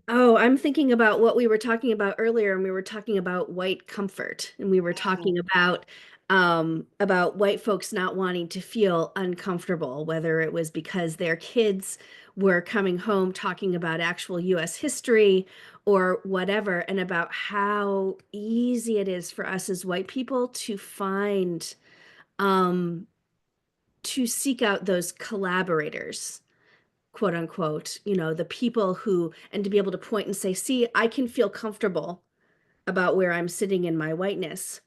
Oh, I'm thinking about what we were talking about earlier, and we were talking about white comfort, and we were talking Mm, about white folks not wanting to feel uncomfortable, whether it was because their kids were coming home talking about actual US history or whatever, and about how easy it is for us as white people to find um to seek out those collaborators, quote unquote, the people who, and to be able to point and say, see, I can feel comfortable about where I'm sitting in my whiteness.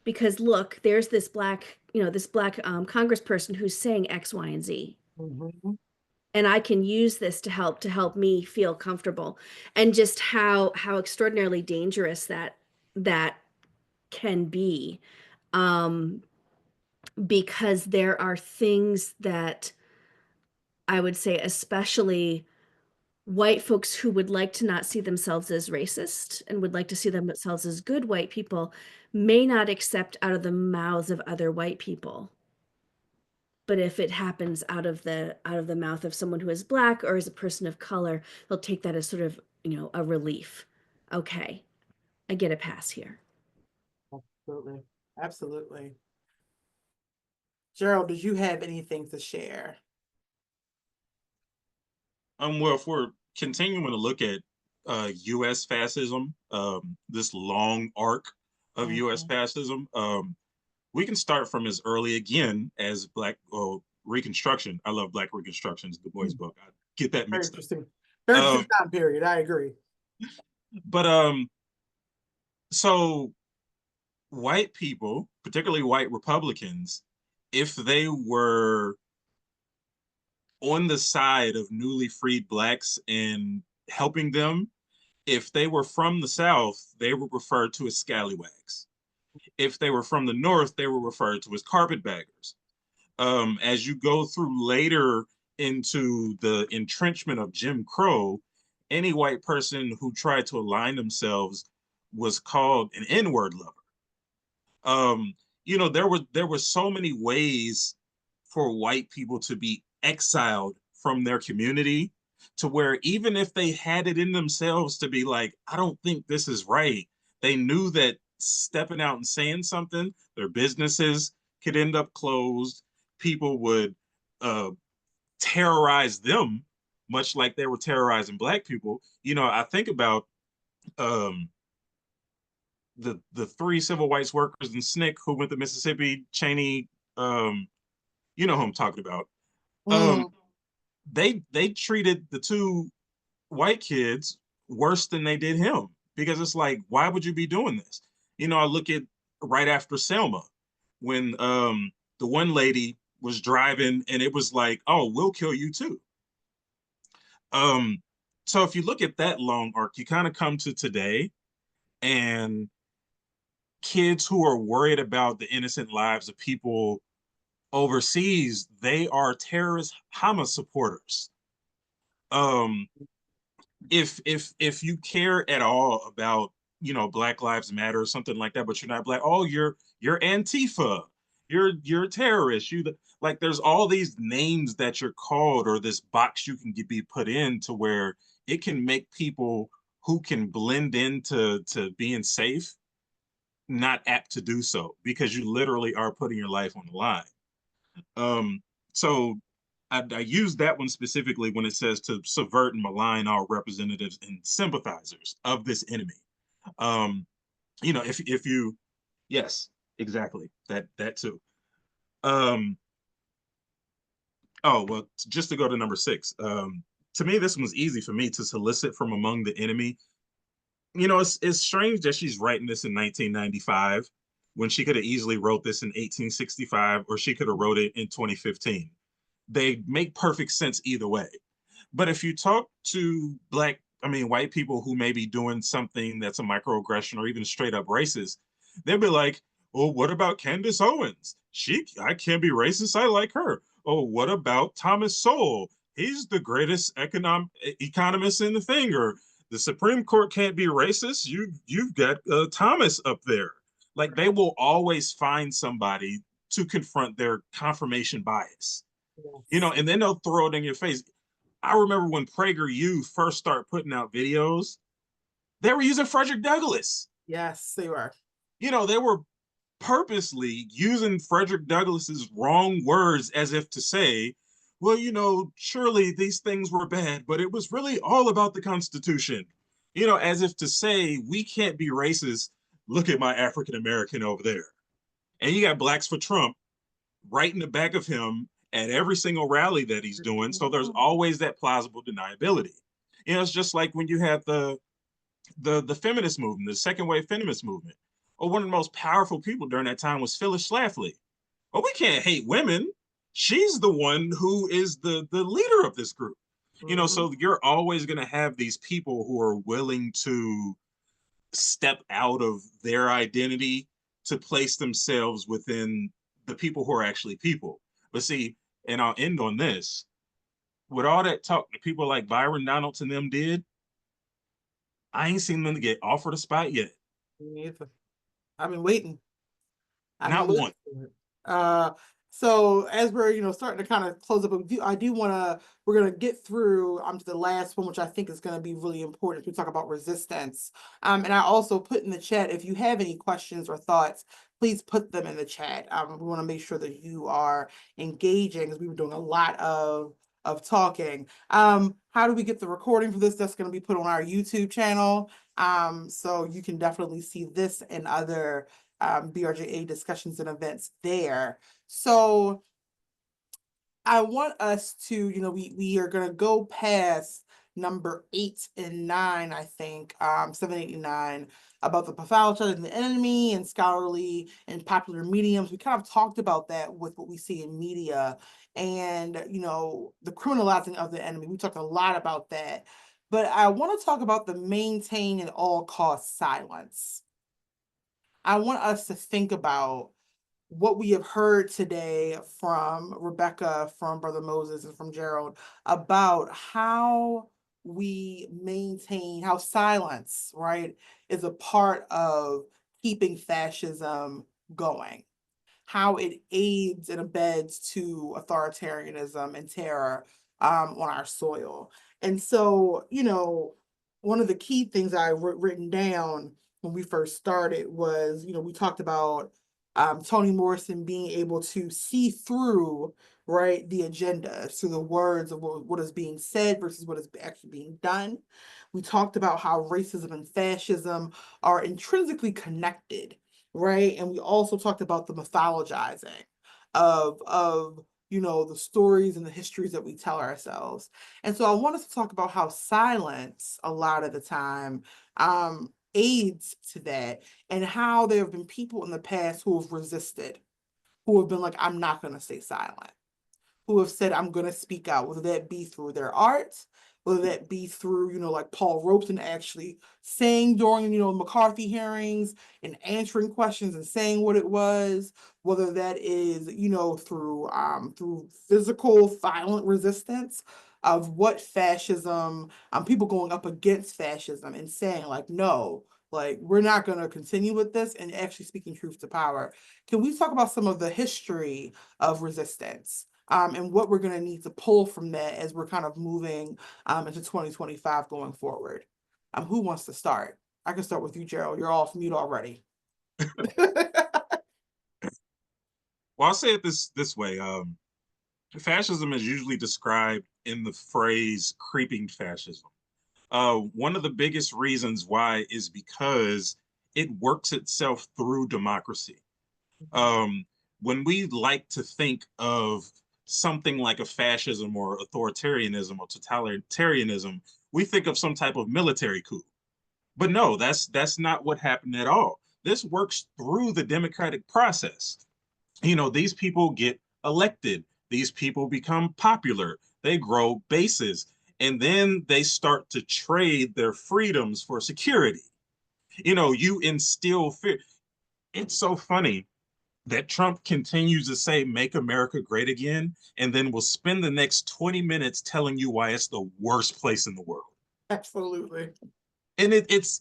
Because look, there's this black congressperson who's saying X, Y, and Z. mhm, And I can use this to help me feel comfortable. And just how extraordinarily dangerous that can be. Um, because there are things that I would say, especially white folks who would like to not see themselves as racist and would like to see themselves as good white people may not accept out of the mouths of other white people. But if it happens out of the mouth of someone who is Black or is a person of color, they'll take that as sort of, a relief. Okay, I get a pass here. Absolutely. Absolutely. Gerald, did you have anything to share? Well, if we're continuing to look at U.S. fascism, this long arc of U.S. Mhm. fascism, we can start from as early again as Black Reconstruction. I love Black Reconstruction's Du Bois book. I get that Very mixed up. interesting. Very Um, interesting time period. I agree. but so white people, particularly white Republicans, if they were on the side of newly freed Blacks and helping them, if they were from the South, they were referred to as scallywags. If they were from the North, they were referred to as carpetbaggers. As you go through later into the entrenchment of Jim Crow, any white person who tried to align themselves was called an N-word lover. Um, there were so many ways for white people to be exiled from their community, to where even if they had it in themselves to be like, I don't think this is right, they knew that stepping out and saying something, their businesses could end up closed. People would uh, terrorize them, much like they were terrorizing Black people. I think about um, the three civil rights workers in SNCC who went to Mississippi, Cheney, um, you know who I'm talking about. Um, Mhm. they treated the two white kids worse than they did him, because it's like, why would you be doing this? I look at right after Selma, when the one lady was driving and it was like, oh, we'll kill you too. Um, so if you look at that long arc, you kind of come to today, and kids who are worried about the innocent lives of people overseas, they are terrorist Hamas supporters. Um, if you care at all about, Black Lives Matter or something like that, but you're not Black, oh, you're Antifa, you're a terrorist, like, there's all these names that you're called, or this box you can be put in, to where it can make people who can blend into to being safe not apt to do so, because you literally are putting your life on the line. So I use that one specifically when it says to subvert and malign all representatives and sympathizers of this enemy. Um, if you, yes, exactly, that too. Um, oh well, just to go to number six. To me, this one was easy for me to solicit from among the enemy. It's strange that she's writing this in 1995 when she could have easily wrote this in 1865, or she could have wrote it in 2015. They make perfect sense either way. But if you talk to white people who may be doing something that's a microaggression or even straight up racist, they'll be like, "Oh, what about Candace Owens? I can't be racist. I like her." "Oh, what about Thomas Sowell? He's the greatest economist in the thing." Or, "The Supreme Court can't be racist. You've got Thomas up there." Like, they will always find somebody to confront their confirmation bias, Yes. and then they'll throw it in your face. I remember when PragerU first started putting out videos, they were using Frederick Douglass. Yes, they were. They were purposely using Frederick Douglass's wrong words, as if to say, well, surely these things were bad, but it was really all about the Constitution. As if to say, we can't be racist. Look at my African American over there. And you got Blacks for Trump right in the back of him at every single rally that he's doing. So there's always that plausible deniability. It's just like when you have the feminist movement, the second wave feminist movement. Or one of the most powerful people during that time was Phyllis Schlafly. Well, we can't hate women. She's the one who is the leader of this group. Mhm. So you're always going to have these people who are willing to step out of their identity to place themselves within the people who are actually people. But see, and I'll end on this, with all that talk that people like Byron Donalds and them did, I ain't seen them to get offered a spot yet. Me neither. I've been waiting. I've been Not waiting one. for it. So as we're, starting to kind of close up, I do want to, we're going to get through to the last one, which I think is going to be really important. We talk about resistance. And I also put in the chat, if you have any questions or thoughts, please put them in the chat. We want to make sure that you are engaging, because we were doing a lot of talking. How do we get the recording for this? That's going to be put on our YouTube channel. So you can definitely see this and other BRJA discussions and events there. So I want us to, we are going to go past number 8 and 9, I think, 7, 8, and 9, about the pathologizing of the enemy and scholarly and popular mediums. We kind of talked about that with what we see in media and, the criminalizing of the enemy. We talked a lot about that. But I want to talk about the maintain at all costs silence. I want us to think about what we have heard today from Rebecca, from Brother Moses, and from Gerald about how we maintain, how silence, right, is a part of keeping fascism going, how it aids and abets to authoritarianism and terror on our soil. And so, one of the key things I written down when we first started was, we talked about Toni Morrison being able to see through, right, the agenda, through the words of what is being said versus what is actually being done. We talked about how racism and fascism are intrinsically connected, right? And we also talked about the mythologizing of the stories and the histories that we tell ourselves. And so I want us to talk about how silence a lot of the time aids to that, and how there have been people in the past who have resisted, who have been like, I'm not going to stay silent, who have said, I'm going to speak out, whether that be through their art, whether that be through, like Paul Robeson actually saying during, McCarthy hearings and answering questions and saying what it was, whether that is, through physical violent resistance of what fascism, people going up against fascism and saying like, no, like, we're not going to continue with this, and actually speaking truth to power. Can we talk about some of the history of resistance? And what we're going to need to pull from that as we're kind of moving into 2025 going forward. Who wants to start? I can start with you, Gerald. You're off mute already. Well, I'll say it this way. Fascism is usually described in the phrase creeping fascism. One of the biggest reasons why is because it works itself through democracy. Um, when we like to think of something like a fascism or authoritarianism or totalitarianism, we think of some type of military coup. But no, that's not what happened at all. This works through the democratic process. These people get elected, these people become popular, they grow bases, and then they start to trade their freedoms for security. You instill fear. It's so funny that Trump continues to say, make America great again, and then will spend the next 20 minutes telling you why it's the worst place in the world. Absolutely. And it's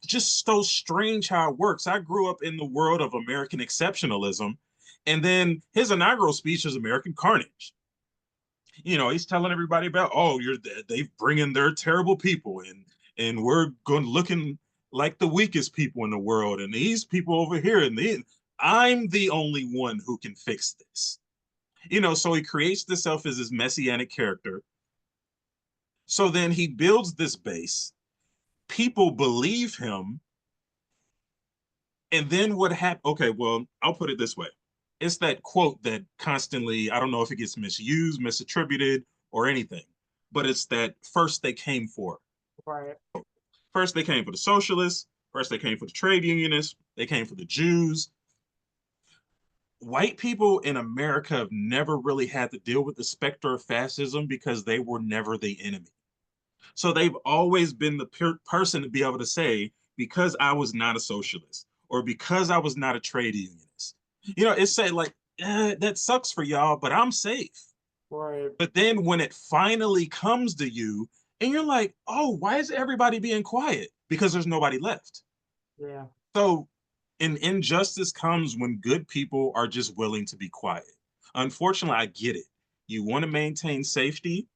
just so strange how it works. I grew up in the world of American exceptionalism, and then his inaugural speech is American carnage. He's telling everybody about, oh, they bring in their terrible people, and we're going looking like the weakest people in the world, and these people over here, and I'm the only one who can fix this. So he creates himself as this messianic character. So then he builds this base. People believe him. And then what happened? Okay, well, I'll put it this way. It's that quote that constantly, I don't know if it gets misused, misattributed, or anything, but it's that first they came for. Right. First they came for the socialists. First they came for the trade unionists. They came for the Jews. White people in America have never really had to deal with the specter of fascism because they were never the enemy. So they've always been the person to be able to say, because I was not a socialist or because I was not a trade unionist. It's say like, that sucks for y'all, but I'm safe. Right. But then when it finally comes to you, and you're like, oh, why is everybody being quiet? Because there's nobody left. Yeah. So an injustice comes when good people are just willing to be quiet. Unfortunately, I get it. You want to maintain safety,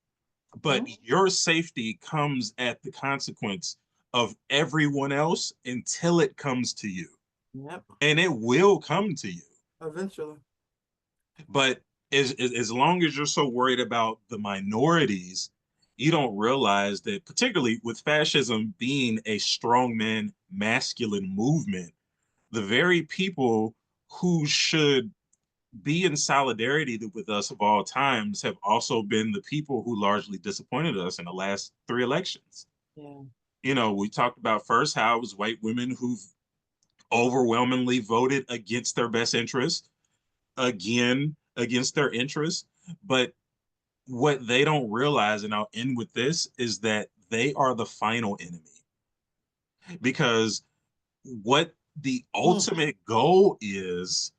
but Mhm. your safety comes at the consequence of everyone else until it comes to you. Yep. And it will come to you. Eventually. But as long as you're so worried about the minorities, you don't realize that, particularly with fascism being a strongman masculine movement, the very people who should be in solidarity with us of all times have also been the people who largely disappointed us in the last three elections. Yeah. You know, we talked about first how it was white women who've overwhelmingly voted against their best interests, again, against their interests. But what they don't realize, and I'll end with this, is that they are the final enemy. Because what the Mm. ultimate goal is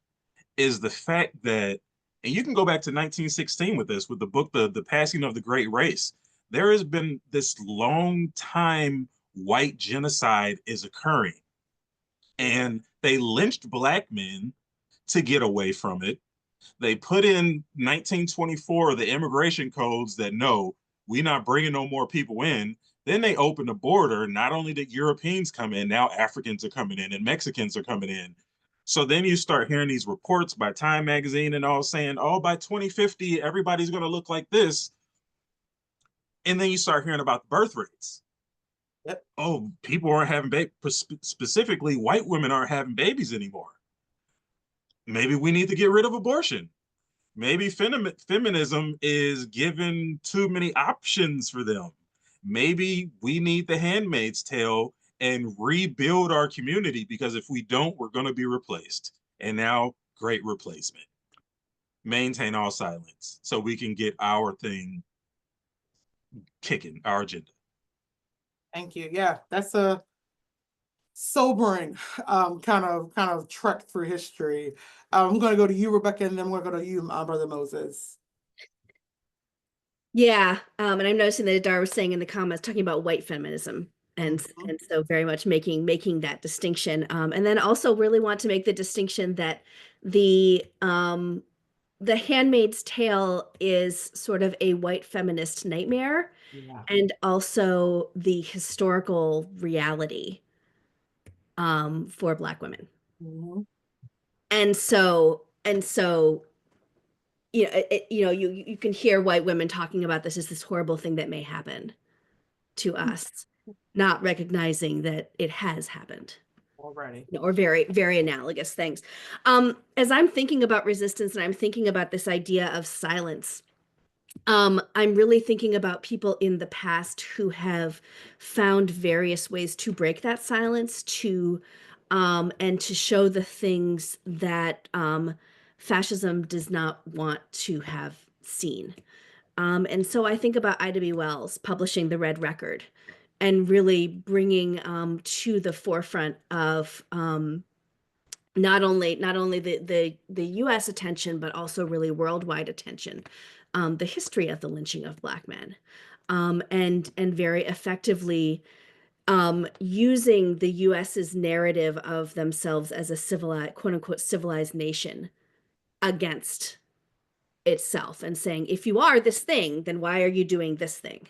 the fact that, and you can go back to 1916 with this, with the book, the Passing of the Great Race. There has been this long time white genocide is occurring, Yeah. and they lynched black men to get away from it. They put in 1924 the immigration codes that no, we're not bringing no more people in. Then they opened the border. Not only did Europeans come in, now Africans are coming in and Mexicans are coming in. So then you start hearing these reports by Time Magazine and all saying, oh, by 2050, everybody's going to look like this. And then you start hearing about the birth rates. Yep. Oh, people aren't having babies. Specifically, white women aren't having babies anymore. Maybe we need to get rid of abortion. Maybe feminism is given too many options for them. Maybe we need the handmaid's tale and rebuild our community, because if we don't, we're going to be replaced. And now, great replacement. Maintain all silence so we can get our thing kicking, our agenda. Thank you. Yeah, that's a sobering kind of trek through history. I'm going to go to you, Rebecca, and then we're going to go to you, Brother Moses. Yeah, and I'm noticing that Adar was saying in the comments talking about white feminism, and Mhm. and so very much making that distinction, and then also really want to make the distinction that the Handmaid's Tale is sort of a white feminist nightmare, Yeah. and also the historical reality for Black women, Mhm. and so you can hear white women talking about this as this horrible thing that may happen to us, not recognizing that it has happened, Alrighty. or very, very analogous things. As I'm thinking about resistance and I'm thinking about this idea of silence, I'm really thinking about people in the past who have found various ways to break that silence, and to show the things that fascism does not want to have seen. And so I think about Ida B. Wells publishing The Red Record and really bringing to the forefront of not only the U.S. attention, but also really worldwide attention, the history of the lynching of Black men, and very effectively using the U.S.'s narrative of themselves as a civilized, quote unquote, civilized nation against itself, and saying, if you are this thing, then why are you doing this thing?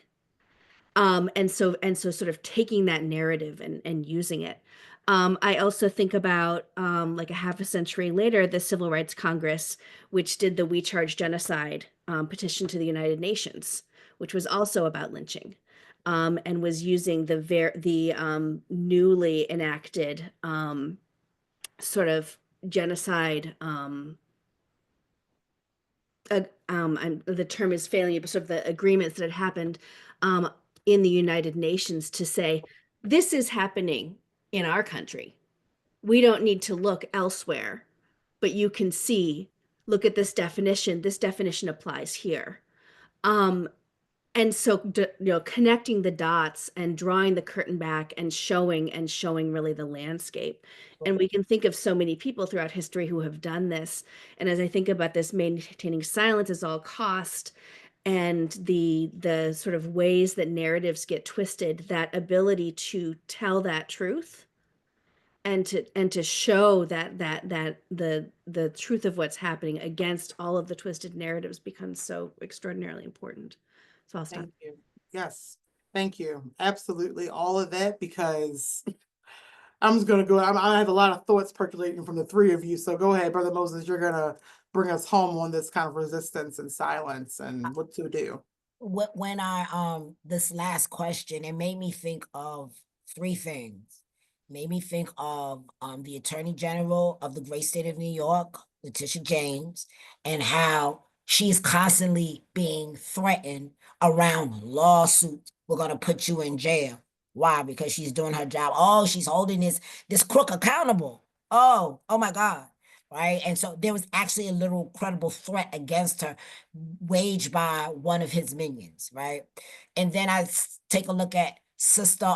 And so sort of taking that narrative and using it. I also think about like a half a century later, the Civil Rights Congress, which did the We Charge Genocide petition to the United Nations, which was also about lynching, and was using the newly enacted sort of genocide. The term is failing, but sort of the agreements that had happened um, in the United Nations to say, this is happening in our country. We don't need to look elsewhere, but you can see, look at this definition. This definition applies here. Um, And so, connecting the dots and drawing the curtain back and showing really the landscape. And we can think of so many people throughout history who have done this. And as I think about this, maintaining silence at all cost, and the sort of ways that narratives get twisted, that ability to tell that truth and to show that the truth of what's happening against all of the twisted narratives becomes so extraordinarily important. So I'll stop. Thank you. Yes, thank you. Absolutely, all of that, because I'm just gonna go. I have a lot of thoughts percolating from the three of you. So go ahead, Brother Moses. You're gonna bring us home on this kind of resistance and silence and what to do. When I this last question, it made me think of three things. Made me think of the Attorney General of the great state of New York, Letitia James, and how she's constantly being threatened around lawsuits. We're gonna put you in jail. Why? Because she's doing her job. Oh, she's holding this crook accountable. Oh my God. Right. And so there was actually a literal credible threat against her waged by one of his minions, right? And then take a look at Sister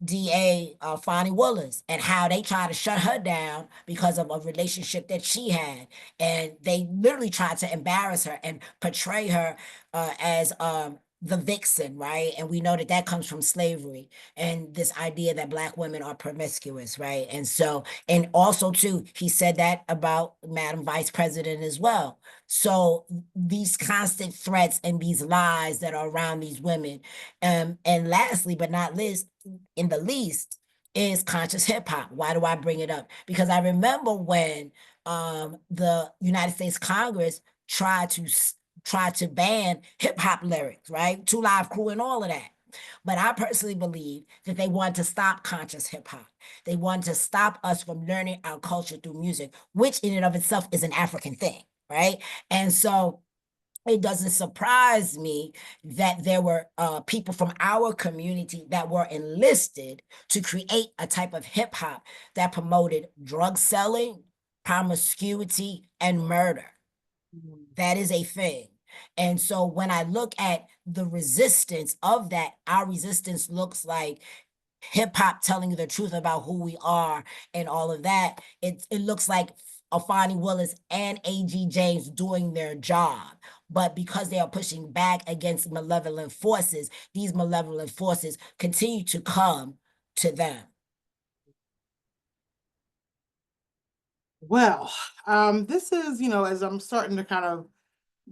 DA Fonnie Willis and how they tried to shut her down because of a relationship that she had. And they literally tried to embarrass her and portray her as the vixen, right? And we know that that comes from slavery and this idea that Black women are promiscuous, right? And so, and also too, he said that about Madam Vice President as well. So these constant threats and these lies that are around these women. And lastly, but not least, in the least, is conscious hip hop. Why do I bring it up? Because I remember when the United States Congress tried to ban hip hop lyrics, right? Two Live Crew and all of that. But I personally believe that they want to stop conscious hip hop. They want to stop us from learning our culture through music, which in and of itself is an African thing, right? And so it doesn't surprise me that there were people from our community that were enlisted to create a type of hip hop that promoted drug selling, promiscuity, and murder. That is a thing. And so when I look at the resistance of that, our resistance looks like hip hop telling you the truth about who we are and all of that. It looks like Afani Willis and A.G. James doing their job. But because they are pushing back against malevolent forces, these malevolent forces continue to come to them. Well, this is, as I'm starting to kind of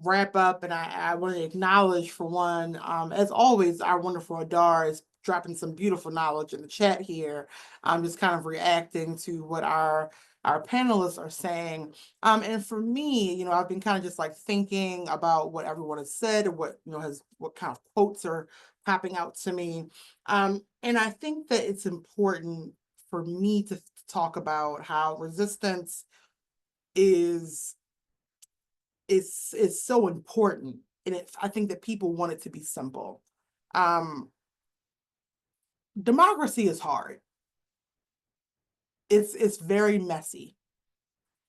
wrap up, and I want to acknowledge, for one, as always, our wonderful Adar is dropping some beautiful knowledge in the chat here. I'm just kind of reacting to what our panelists are saying. And for me, I've been kind of just like thinking about what everyone has said, and what, what kind of quotes are popping out to me. And I think that it's important for me to talk about how resistance is so important, and I think that people want it to be simple. Democracy is hard. It's very messy.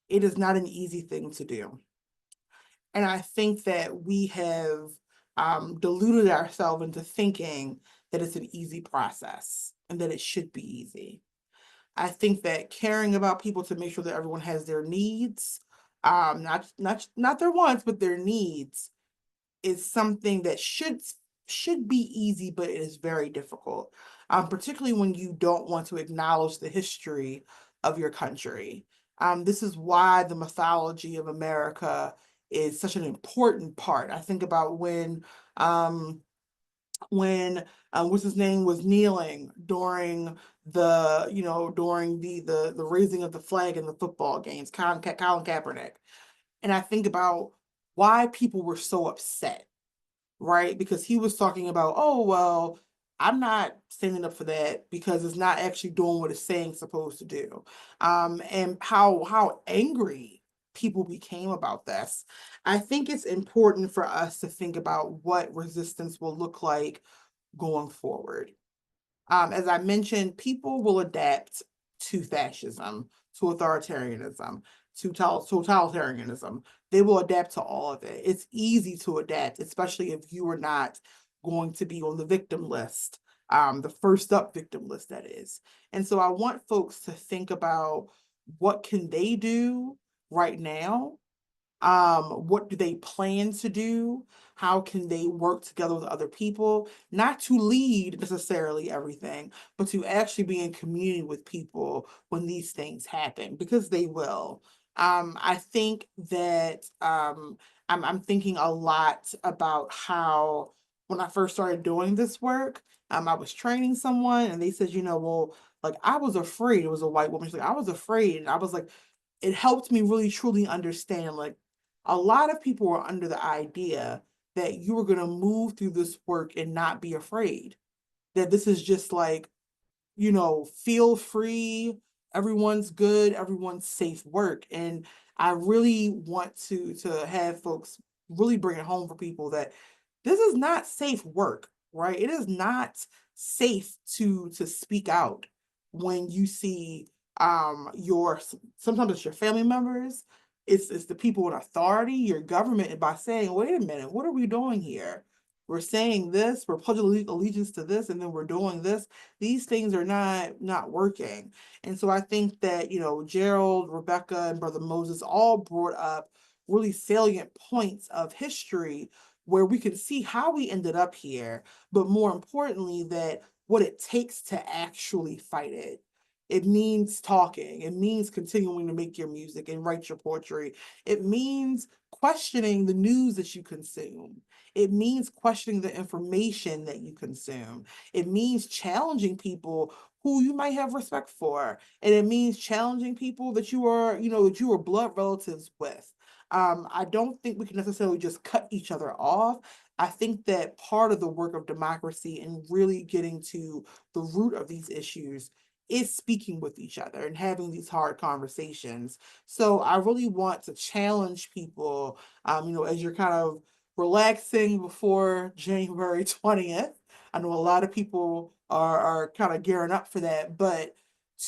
It is not an easy thing to do, and I think that we have deluded ourselves into thinking that it's an easy process and that it should be easy. I think that caring about people to make sure that everyone has their needs, not their wants, but their needs, is something that should be easy, but it is very difficult, particularly when you don't want to acknowledge the history of your country. This is why the mythology of America is such an important part. I think about when what's his name was kneeling during the raising of the flag in the football games, Colin Kaepernick. And I think about why people were so upset, right? Because he was talking about, oh, well, I'm not standing up for that because it's not actually doing what it's saying it's supposed to do. And how angry people became about this. I think it's important for us to think about what resistance will look like going forward. As I mentioned, people will adapt to fascism, to authoritarianism, to totalitarianism. They will adapt to all of it. It's easy to adapt, especially if you are not going to be on the victim list, the first up victim list, that is. And so I want folks to think about what can they do right now, what do they plan to do, how can they work together with other people, not to lead necessarily everything, but to actually be in community with people when these things happen, because they will. I think that I'm thinking a lot about how when I first started doing this work, I was training someone and they said, well, like I was afraid. It was a white woman. She's like, I was afraid. And I was like, it helped me really truly understand, like, a lot of people were under the idea that you were going to move through this work and not be afraid, that this is just like, feel free, everyone's good, everyone's safe work. And I really want to have folks really bring it home for people that this is not safe work, right? It is not safe to speak out when you see your, sometimes it's your family members, it's the people in authority, your government, by saying, wait a minute, what are we doing here? We're saying this, we're pledging allegiance to this, and then we're doing this. These things are not working. And so I think that, Gerald, Rebecca, and Brother Moses all brought up really salient points of history where we can see how we ended up here, but more importantly, that what it takes to actually fight it. It means talking. It means continuing to make your music and write your poetry. It means questioning the news that you consume. It means questioning the information that you consume. It means challenging people who you might have respect for. And it means challenging people that you are, that you are blood relatives with. I don't think we can necessarily just cut each other off. I think that part of the work of democracy and really getting to the root of these issues is speaking with each other and having these hard conversations. So I really want to challenge people, as you're kind of relaxing before January 20th. I know a lot of people are kind of gearing up for that, but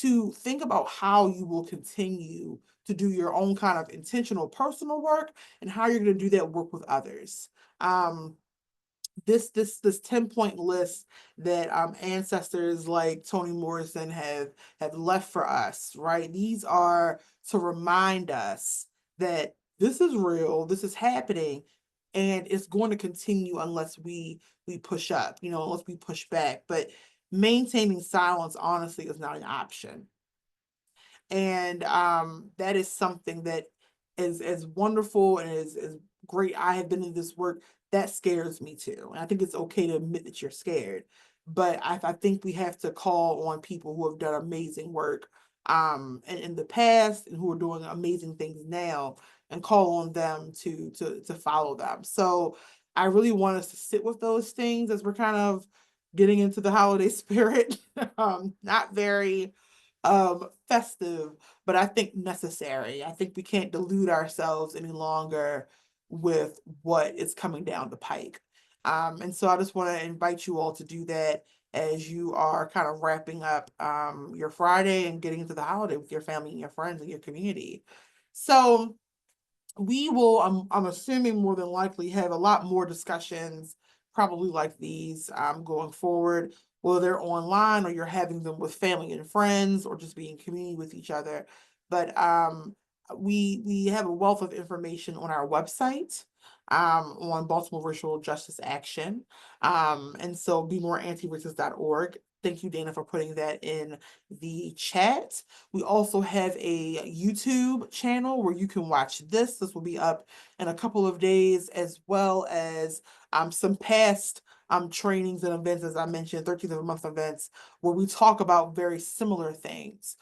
to think about how you will continue to do your own kind of intentional personal work and how you're going to do that work with others. This 10-point list that ancestors like Toni Morrison have left for us, right? These are to remind us that this is real, this is happening, and it's going to continue unless we push up, unless we push back. But maintaining silence honestly is not an option. And that is something that is as wonderful and as great. I have been in this work, that scares me too. And I think it's okay to admit that you're scared. But I think we have to call on people who have done amazing work in the past and who are doing amazing things now, and call on them to follow them. So I really want us to sit with those things as we're kind of getting into the holiday spirit. Not very festive, but I think necessary. I think we can't delude ourselves any longer with what is coming down the pike. And so I just want to invite you all to do that as you are kind of wrapping up your Friday and getting into the holiday with your family and your friends and your community. So we will, I'm assuming, more than likely have a lot more discussions probably like these going forward, whether they're online or you're having them with family and friends or just being in community with each other. But we have a wealth of information on our website on Baltimore Racial Justice Action. And so bemoreantiracist.org. Thank you, Dana, for putting that in the chat. We also have a YouTube channel where you can watch this. This will be up in a couple of days, as well as some past trainings and events, as I mentioned, 13th of the month events, where we talk about very similar things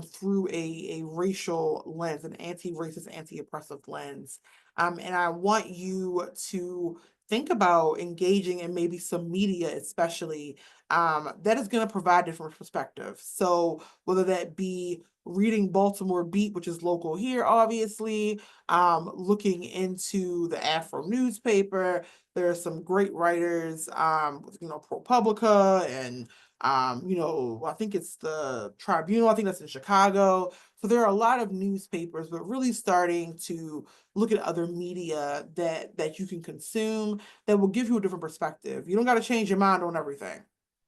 through a racial lens, an anti-racist, anti-oppressive lens. And I want you to think about engaging in maybe some media, especially that is going to provide different perspectives. So whether that be reading Baltimore Beat, which is local here, obviously, looking into the Afro newspaper, there are some great writers, ProPublica and I think it's the Tribunal, I think that's in Chicago, So there are a lot of newspapers, but really starting to look at other media that you can consume that will give you a different perspective. You don't got to change your mind on everything,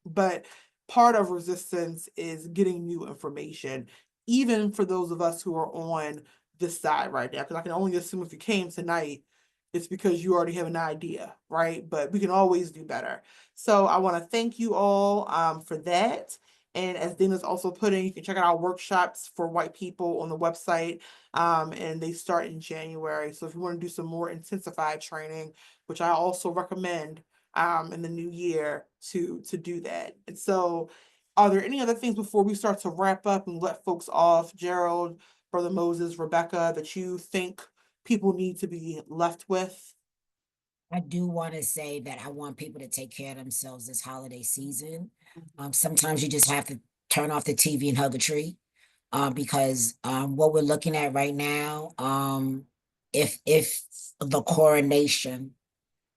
but part of resistance is getting new information, even for those of us who are on this side right now. Because I can only assume if you came tonight, it's because you already have an idea, right? But we can always do better. So I want to thank you all for that. And as Dana's also putting, you can check out our workshops for white people on the website. And they start in January. So if you want to do some more intensified training, which I also recommend in the new year to do that. And so are there any other things before we start to wrap up and let folks off, Gerald, Brother Moses, Rebecca, that you think people need to be left with? I do want to say that I want people to take care of themselves this holiday season. Sometimes you just have to turn off the TV and hug a tree, because what we're looking at right now, if the coronation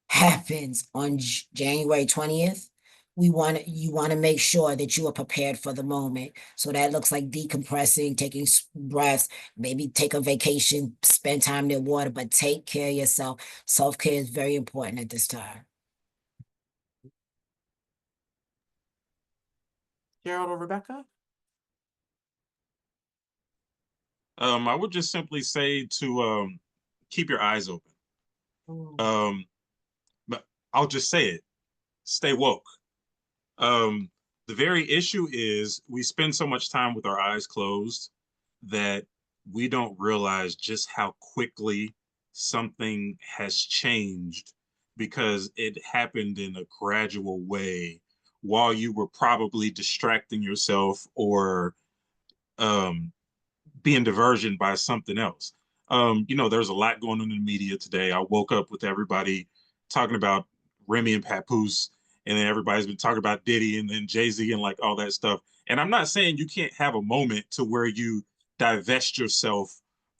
happens on January 20th, you want to make sure that you are prepared for the moment. So that looks like decompressing, taking breaths, maybe take a vacation, spend time near water, but take care of yourself. Self-care is very important at this time. Gerald or Rebecca? I would just simply say to keep your eyes open. Um, but I'll just say it: stay woke. Um, the very issue is we spend so much time with our eyes closed that we don't realize just how quickly something has changed because it happened in a gradual way while you were probably distracting yourself or um, being diversion by something else. There's a lot going on in the media today. I woke up with everybody talking about Remy and Papoose, and then everybody's been talking about Diddy and then Jay-Z and like all that stuff. And I'm not saying you can't have a moment to where you divest yourself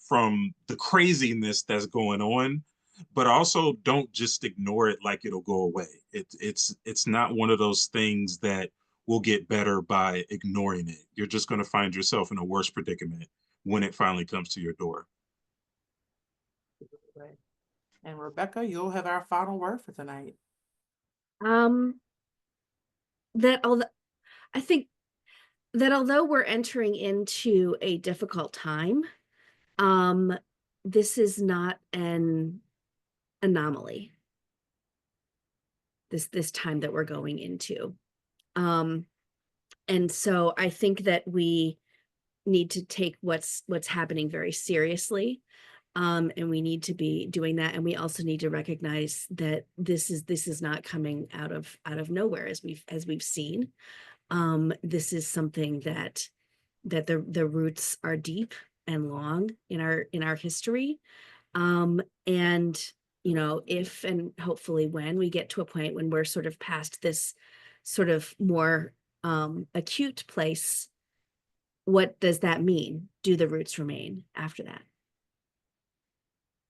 from the craziness that's going on, but also don't just ignore it like it'll go away. It's not one of those things that will get better by ignoring it. You're just going to find yourself in a worse predicament when it finally comes to your door. And Rebecca, you'll have our final word for tonight. Um, that although I think that although we're entering into a difficult time, this is not an anomaly. This time that we're going into. And so I think that we need to take what's happening very seriously. And we need to be doing that. And we also need to recognize that this is not coming out of nowhere, as we've seen. This is something that the roots are deep and long in our history. And if and hopefully when we get to a point when we're sort of past this sort of more acute place, what does that mean? Do the roots remain after that?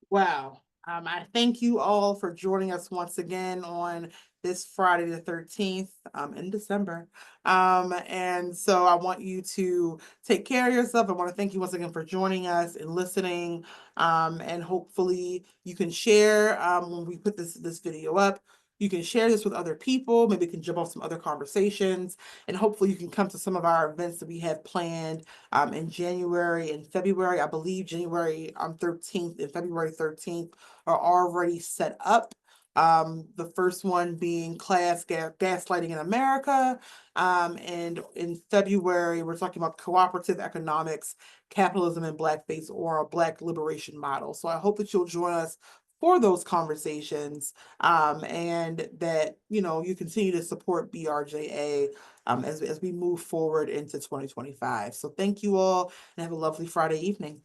Wow. I thank you all for joining us once again on this Friday the 13th in December. And so I want you to take care of yourself. I want to thank you once again for joining us and listening. And hopefully you can share when we put this video up. You can share this with other people. Maybe you can jump off some other conversations. And hopefully you can come to some of our events that we have planned in January and February. I believe January 13th and February 13th are already set up. The first one being class gaslighting in America. And in February, we're talking about cooperative economics, capitalism and blackface, or a Black liberation model. So I hope that you'll join us for those conversations, and that you continue to support BRJA as we move forward into 2025. So thank you all and have a lovely Friday evening.